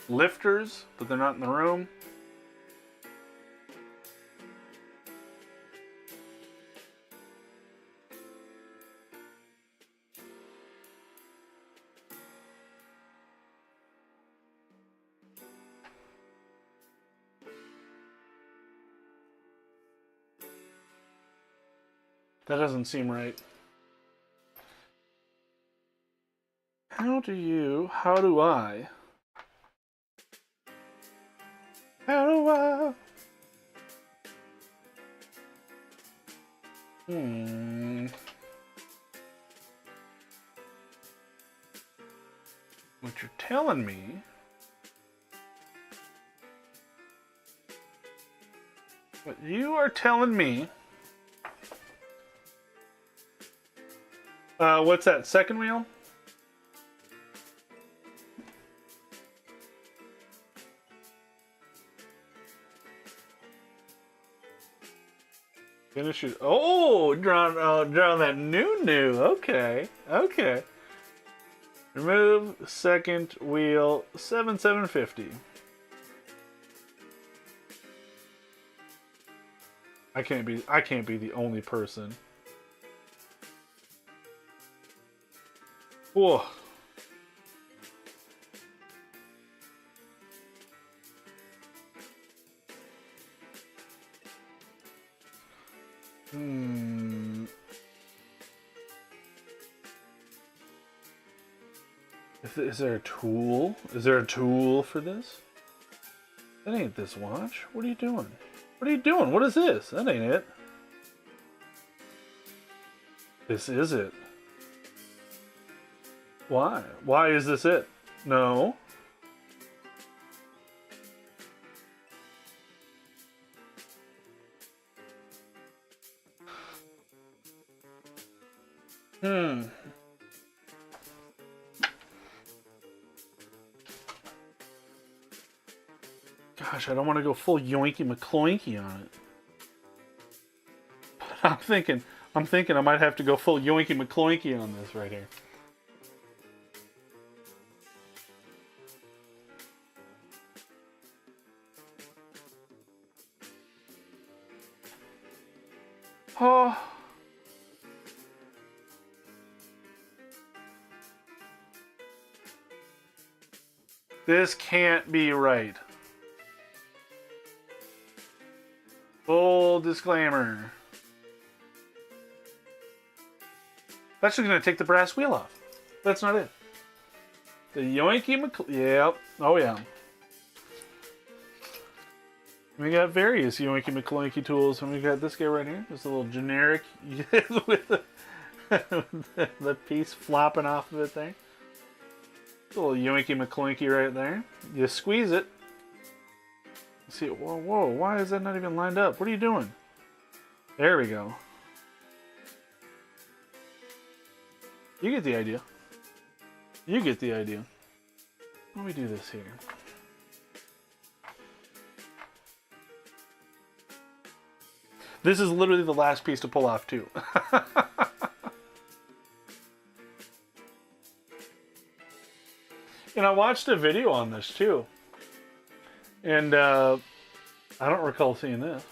lifters, but they're not in the room. That doesn't seem right. How do I? What you're telling me What you are telling me. What's that, second wheel? Finish it. Oh, drawn that new. Okay, okay. Remove second wheel 750. I can't be the only person. Whoa. Is there a tool? Is there a tool for this? That ain't this watch. What are you doing? What are you doing? What is this? That ain't it. This is it. Why? Why is this it? No. Gosh, I don't want to go full yoinky McCloinky on it. But I'm thinking I might have to go full yoinky McCloinky on this right here. Oh. This can't be right. Full disclaimer. That's just going to take the brass wheel off. That's not it. The Yoinky Yep. Oh, yeah. We got various Yoinky McCloinky tools, and we got this guy right here. Just a little generic with the piece flopping off of it there. A little Yoinky McCloinky right there. You squeeze it. See, whoa, why is that not even lined up? What are you doing? There we go. You get the idea. You get the idea. Let me do this here. This is literally the last piece to pull off, too. And I watched a video on this, too. And I don't recall seeing this.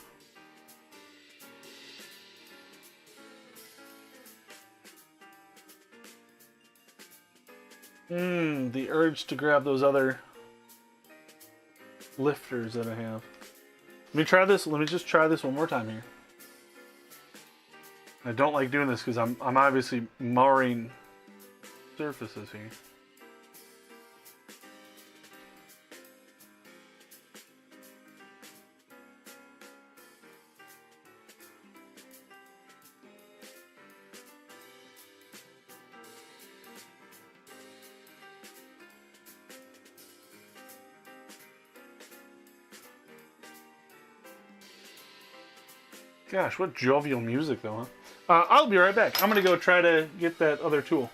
The urge to grab those other lifters that I have. Let me try this. Let me just try this one more time here. I don't like doing this because I'm obviously marring surfaces here. Gosh, what jovial music, though, huh? I'll be right back. I'm going to go try to get that other tool.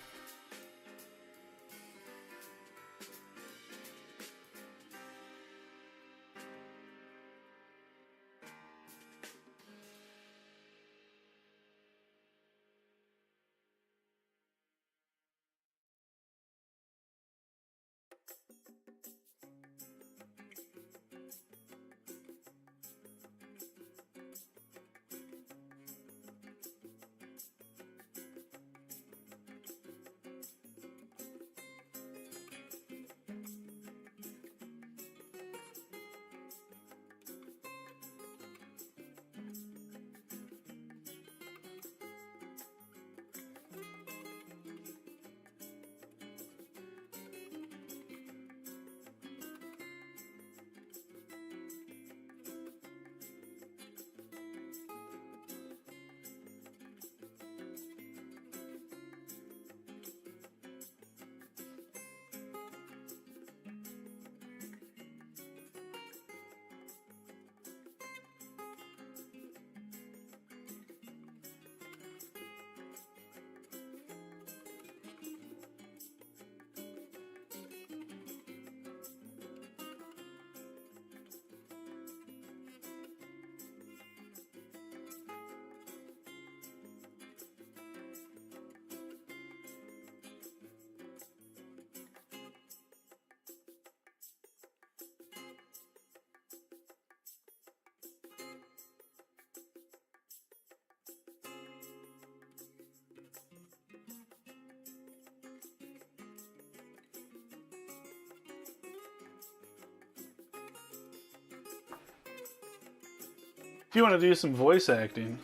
If you want to do some voice acting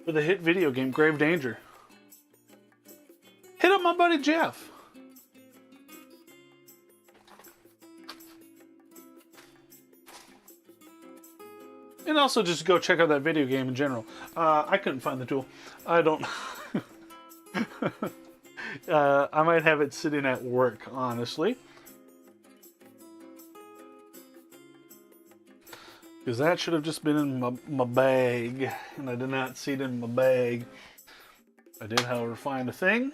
for the hit video game Grave Danger, hit up my buddy Jeff. And also just go check out that video game in general. I couldn't find the tool. I don't... I might have it sitting at work, honestly. Because that should have just been in my bag, and I did not see it in my bag. I did, however, find a thing.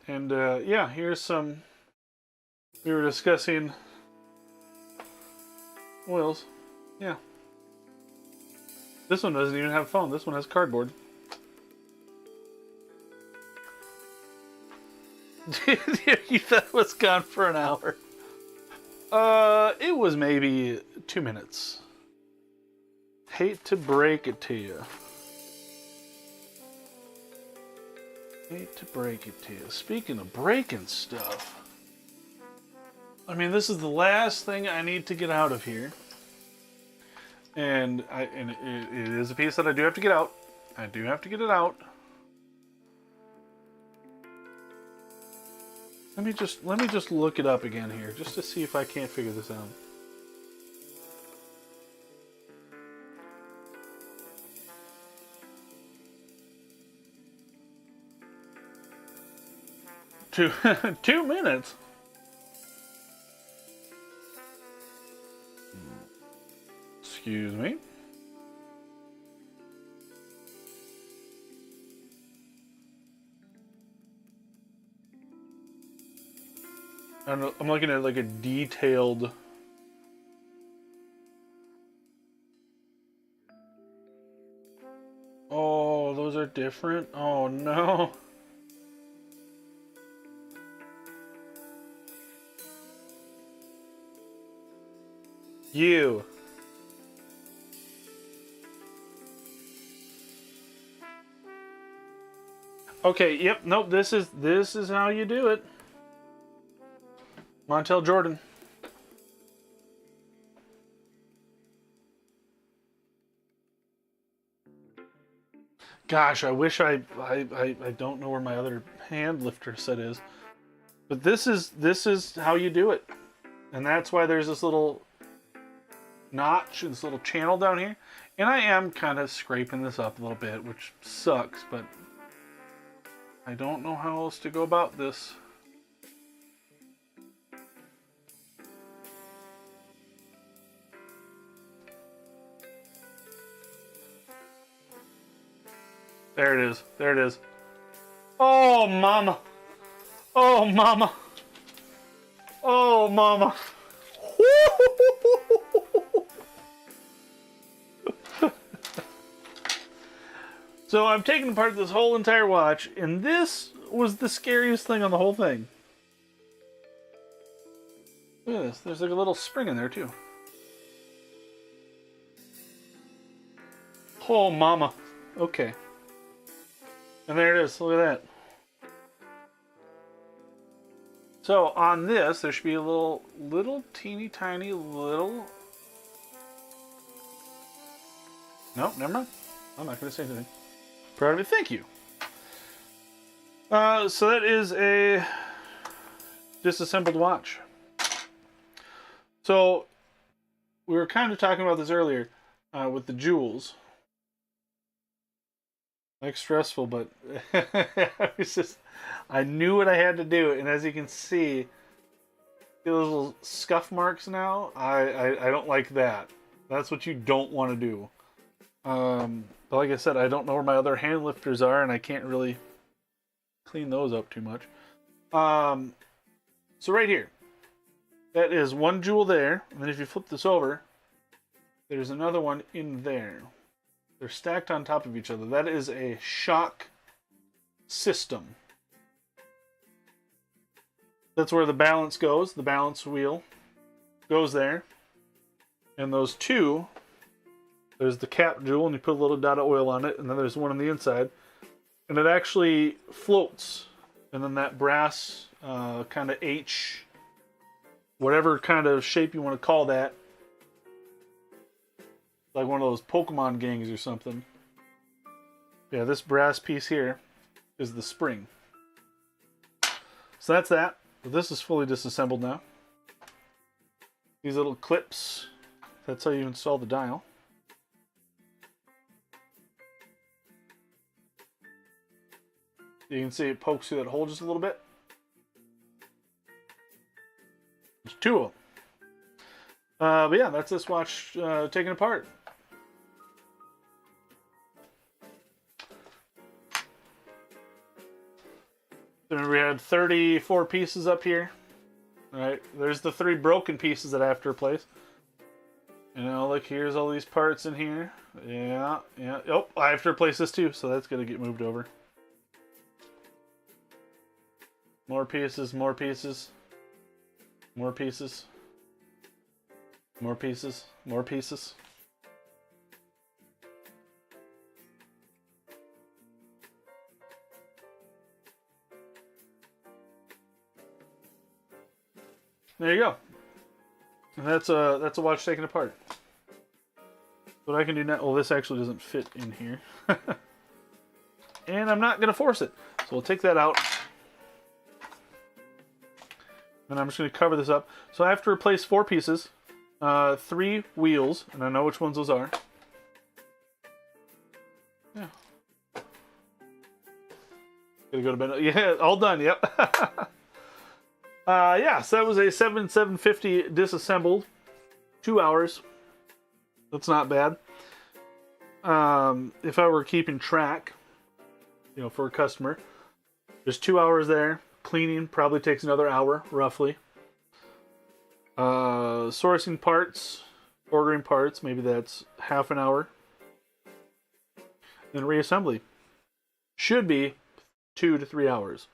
And yeah, here's some. We were discussing oils. Yeah. This one doesn't even have foam. This one has cardboard. That was gone for an hour. It was maybe 2 minutes. Hate to break it to you. Hate to break it to you. Speaking of breaking stuff, I mean, this is the last thing I need to get out of here. And it is a piece that I do have to get out. I do have to get it out. Let me just look it up again here, just to see if I can't figure this out. Two minutes. Excuse me. I'm looking at like a detailed. Oh, those are different. Oh no. You. Okay, yep, nope, this is how you do it. Montel Jordan. Gosh, I wish I don't know where my other hand lifter set is. But this is how you do it. And that's why there's this little notch, this little channel down here. And I am kind of scraping this up a little bit, which sucks, but I don't know how else to go about this. There it is. There it is. Oh, mama. Oh, mama. Oh, mama. So I'm taking apart this whole entire watch, and this was the scariest thing on the whole thing. Look at this. There's like a little spring in there, too. Oh, mama. Okay. And there it is. Look at that. So on this, there should be a little teeny tiny little. Nope, never mind. I'm not going to say anything. Proud of it. Thank you. So that is a disassembled watch. So we were kind of talking about this earlier with the jewels. Like stressful, but it's just, I knew what I had to do, and as you can see those little scuff marks now, I don't like that. That's what you don't want to do. But like I said, I don't know where my other hand lifters are, and I can't really clean those up too much. So right here, that is one jewel there, and then if you flip this over, there's another one in there. They're stacked on top of each other. That is a shock system. That's where the balance goes. The balance wheel goes there. And those two, there's the cap jewel, and you put a little dot of oil on it, and then there's one on the inside. And it actually floats. And then that brass kind of H, whatever kind of shape you want to call that, like one of those Pokemon gangs or something. Yeah, this brass piece here is the spring. So that's that. This is fully disassembled now. These little clips, that's how you install the dial. You can see it pokes through that hole just a little bit. There's two of them. But yeah, that's this watch taken apart. had 34 pieces up here. All right, there's the 3 broken pieces that I have to replace. You know, look, here's all these parts in here. Yeah. Oh, I have to replace this too, so that's gonna get moved over. More pieces, more pieces. More pieces. More pieces, more pieces. There you go. And that's a watch taken apart. What I can do now, well, this actually doesn't fit in here. And I'm not gonna force it. So we'll take that out. And I'm just gonna cover this up. So I have to replace 4 pieces, 3 wheels, and I know which ones those are. Yeah. Gonna go to bed. Yeah, all done, yep. Yeah, so that was a 750 disassembled. 2 hours. That's not bad. If I were keeping track, you know, for a customer, there's 2 hours there. Cleaning probably takes another hour, roughly. Sourcing parts, ordering parts, maybe that's half an hour. Then reassembly should be 2 to 3 hours.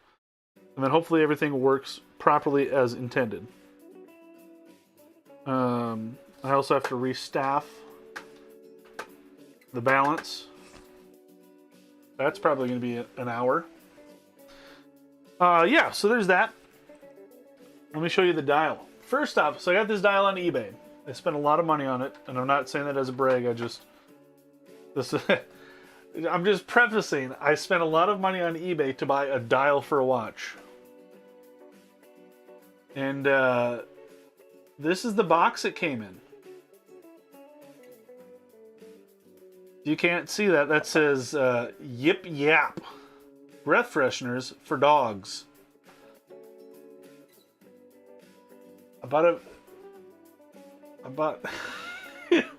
And then hopefully everything works properly as intended. I also have to restaff the balance. That's probably going to be an hour. Yeah, so there's that. Let me show you the dial. First off, so I got this dial on eBay. I spent a lot of money on it, and I'm not saying that as a brag. I'm just prefacing. I spent a lot of money on eBay to buy a dial for a watch. And this is the box it came in. You can't see that. That says Yip Yap. Breath fresheners for dogs.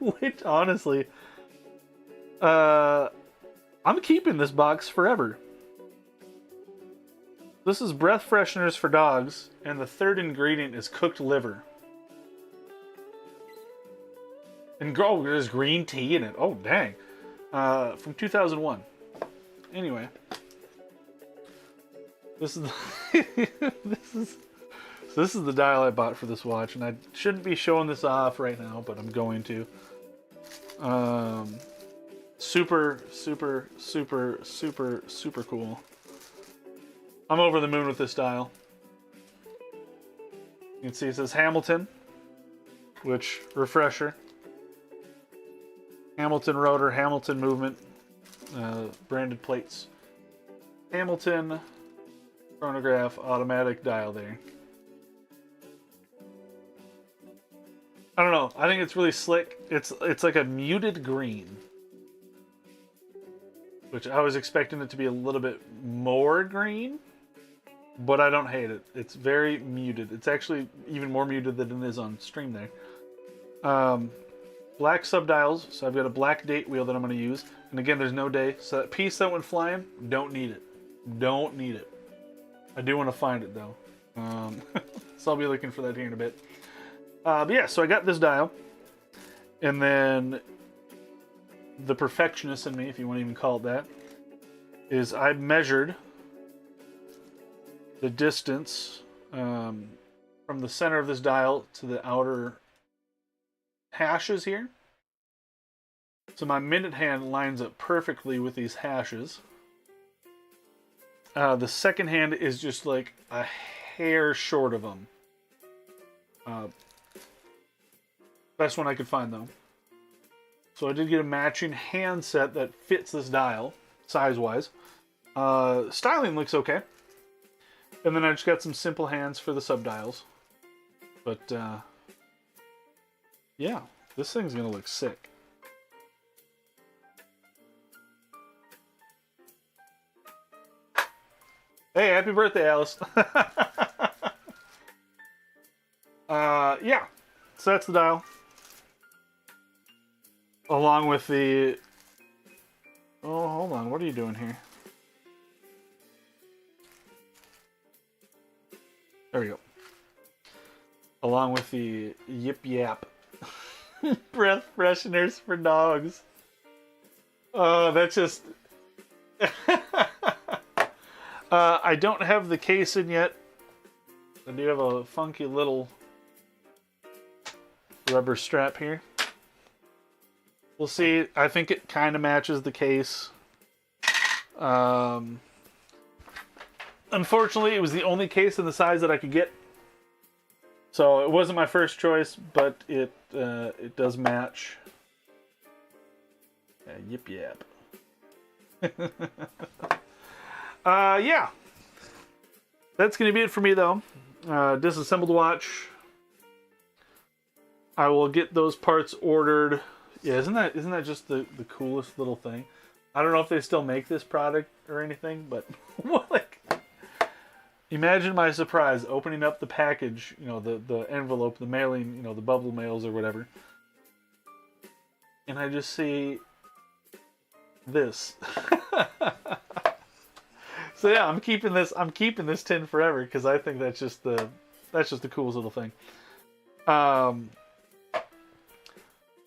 Which honestly, I'm keeping this box forever. This is breath fresheners for dogs, and the 3rd ingredient is cooked liver. And there's green tea in it. Oh dang! From 2001. Anyway. This is this is the dial I bought for this watch, and I shouldn't be showing this off right now, but I'm going to. Super cool. I'm over the moon with this dial. You can see it says Hamilton, which refresher. Hamilton rotor, Hamilton movement, branded plates. Hamilton chronograph automatic dial there. I don't know. I think it's really slick. It's like a muted green, which I was expecting it to be a little bit more green, but I don't hate it. It's very muted. It's actually even more muted than it is on stream there. Black subdials. So I've got a black date wheel that I'm going to use. And again, there's no day. So that piece that went flying, don't need it. Don't need it. I do want to find it though. So I'll be looking for that here in a bit. But yeah, so I got this dial. And then the perfectionist in me, if you want to even call it that, is I measured the distance from the center of this dial to the outer hashes here. So my minute hand lines up perfectly with these hashes. The second hand is just like a hair short of them. Best one I could find though. So I did get a matching handset that fits this dial, size-wise. Styling looks okay. And then I just got some simple hands for the subdials. But, yeah, this thing's gonna look sick. Hey, happy birthday, Alice. Yeah, so that's the dial. Along with the... Oh, hold on, what are you doing here? There we go. Along with the Yip Yap breath fresheners for dogs. Oh, that's just... I don't have the case in yet. I do have a funky little rubber strap here. We'll see. I think it kind of matches the case. Unfortunately, it was the only case in the size that I could get. So it wasn't my first choice, but it does match. Yip yap. Yeah. That's going to be it for me, though. Disassembled watch. I will get those parts ordered. Yeah, isn't that just the coolest little thing? I don't know if they still make this product or anything, but like, imagine my surprise opening up the package, you know, the envelope, the mailing, you know, the bubble mails or whatever, and I just see this. So yeah, I'm keeping this tin forever because I think that's just the coolest little thing. I'll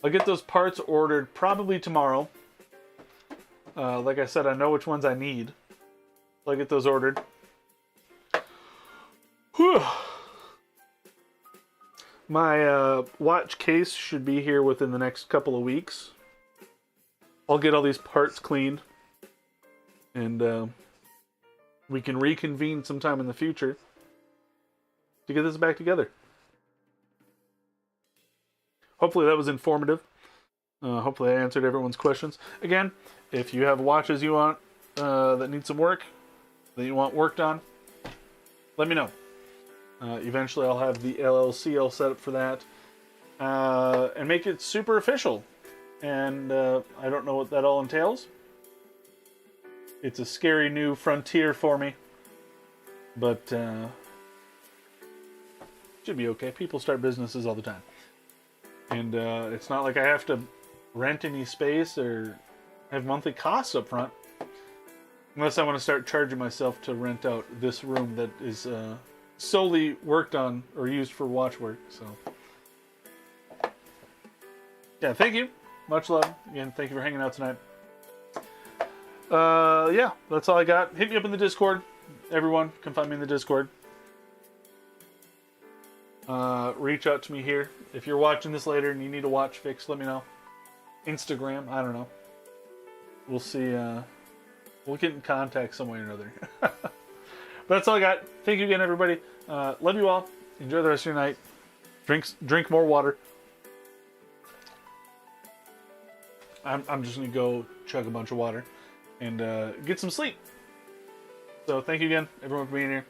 get those parts ordered probably tomorrow. Like I said, I know which ones I need. So I'll get those ordered. Whew. My watch case should be here within the next couple of weeks. I'll get all these parts cleaned. And we can reconvene sometime in the future to get this back together. Hopefully that was informative. Hopefully I answered everyone's questions. Again, if you have watches you want that need some work, that you want worked on, let me know. Eventually I'll have the LLC all set up for that. And make it super official. And I don't know what that all entails. It's a scary new frontier for me. But should be okay. People start businesses all the time. And it's not like I have to rent any space or have monthly costs up front. Unless I want to start charging myself to rent out this room that is solely worked on or used for watch work. So, yeah, thank you. Much love. Again, thank you for hanging out tonight. Yeah, that's all I got. Hit me up in the Discord. Everyone can find me in the Discord. Reach out to me here. If you're watching this later and you need a watch fix, let me know. Instagram, I don't know. We'll see. We'll get in contact some way or another. But that's all I got. Thank you again, everybody. Love you all. Enjoy the rest of your night. Drink more water. I'm just going to go chug a bunch of water and get some sleep. So thank you again, everyone, for being here.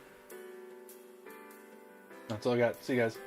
That's all I got. See you guys.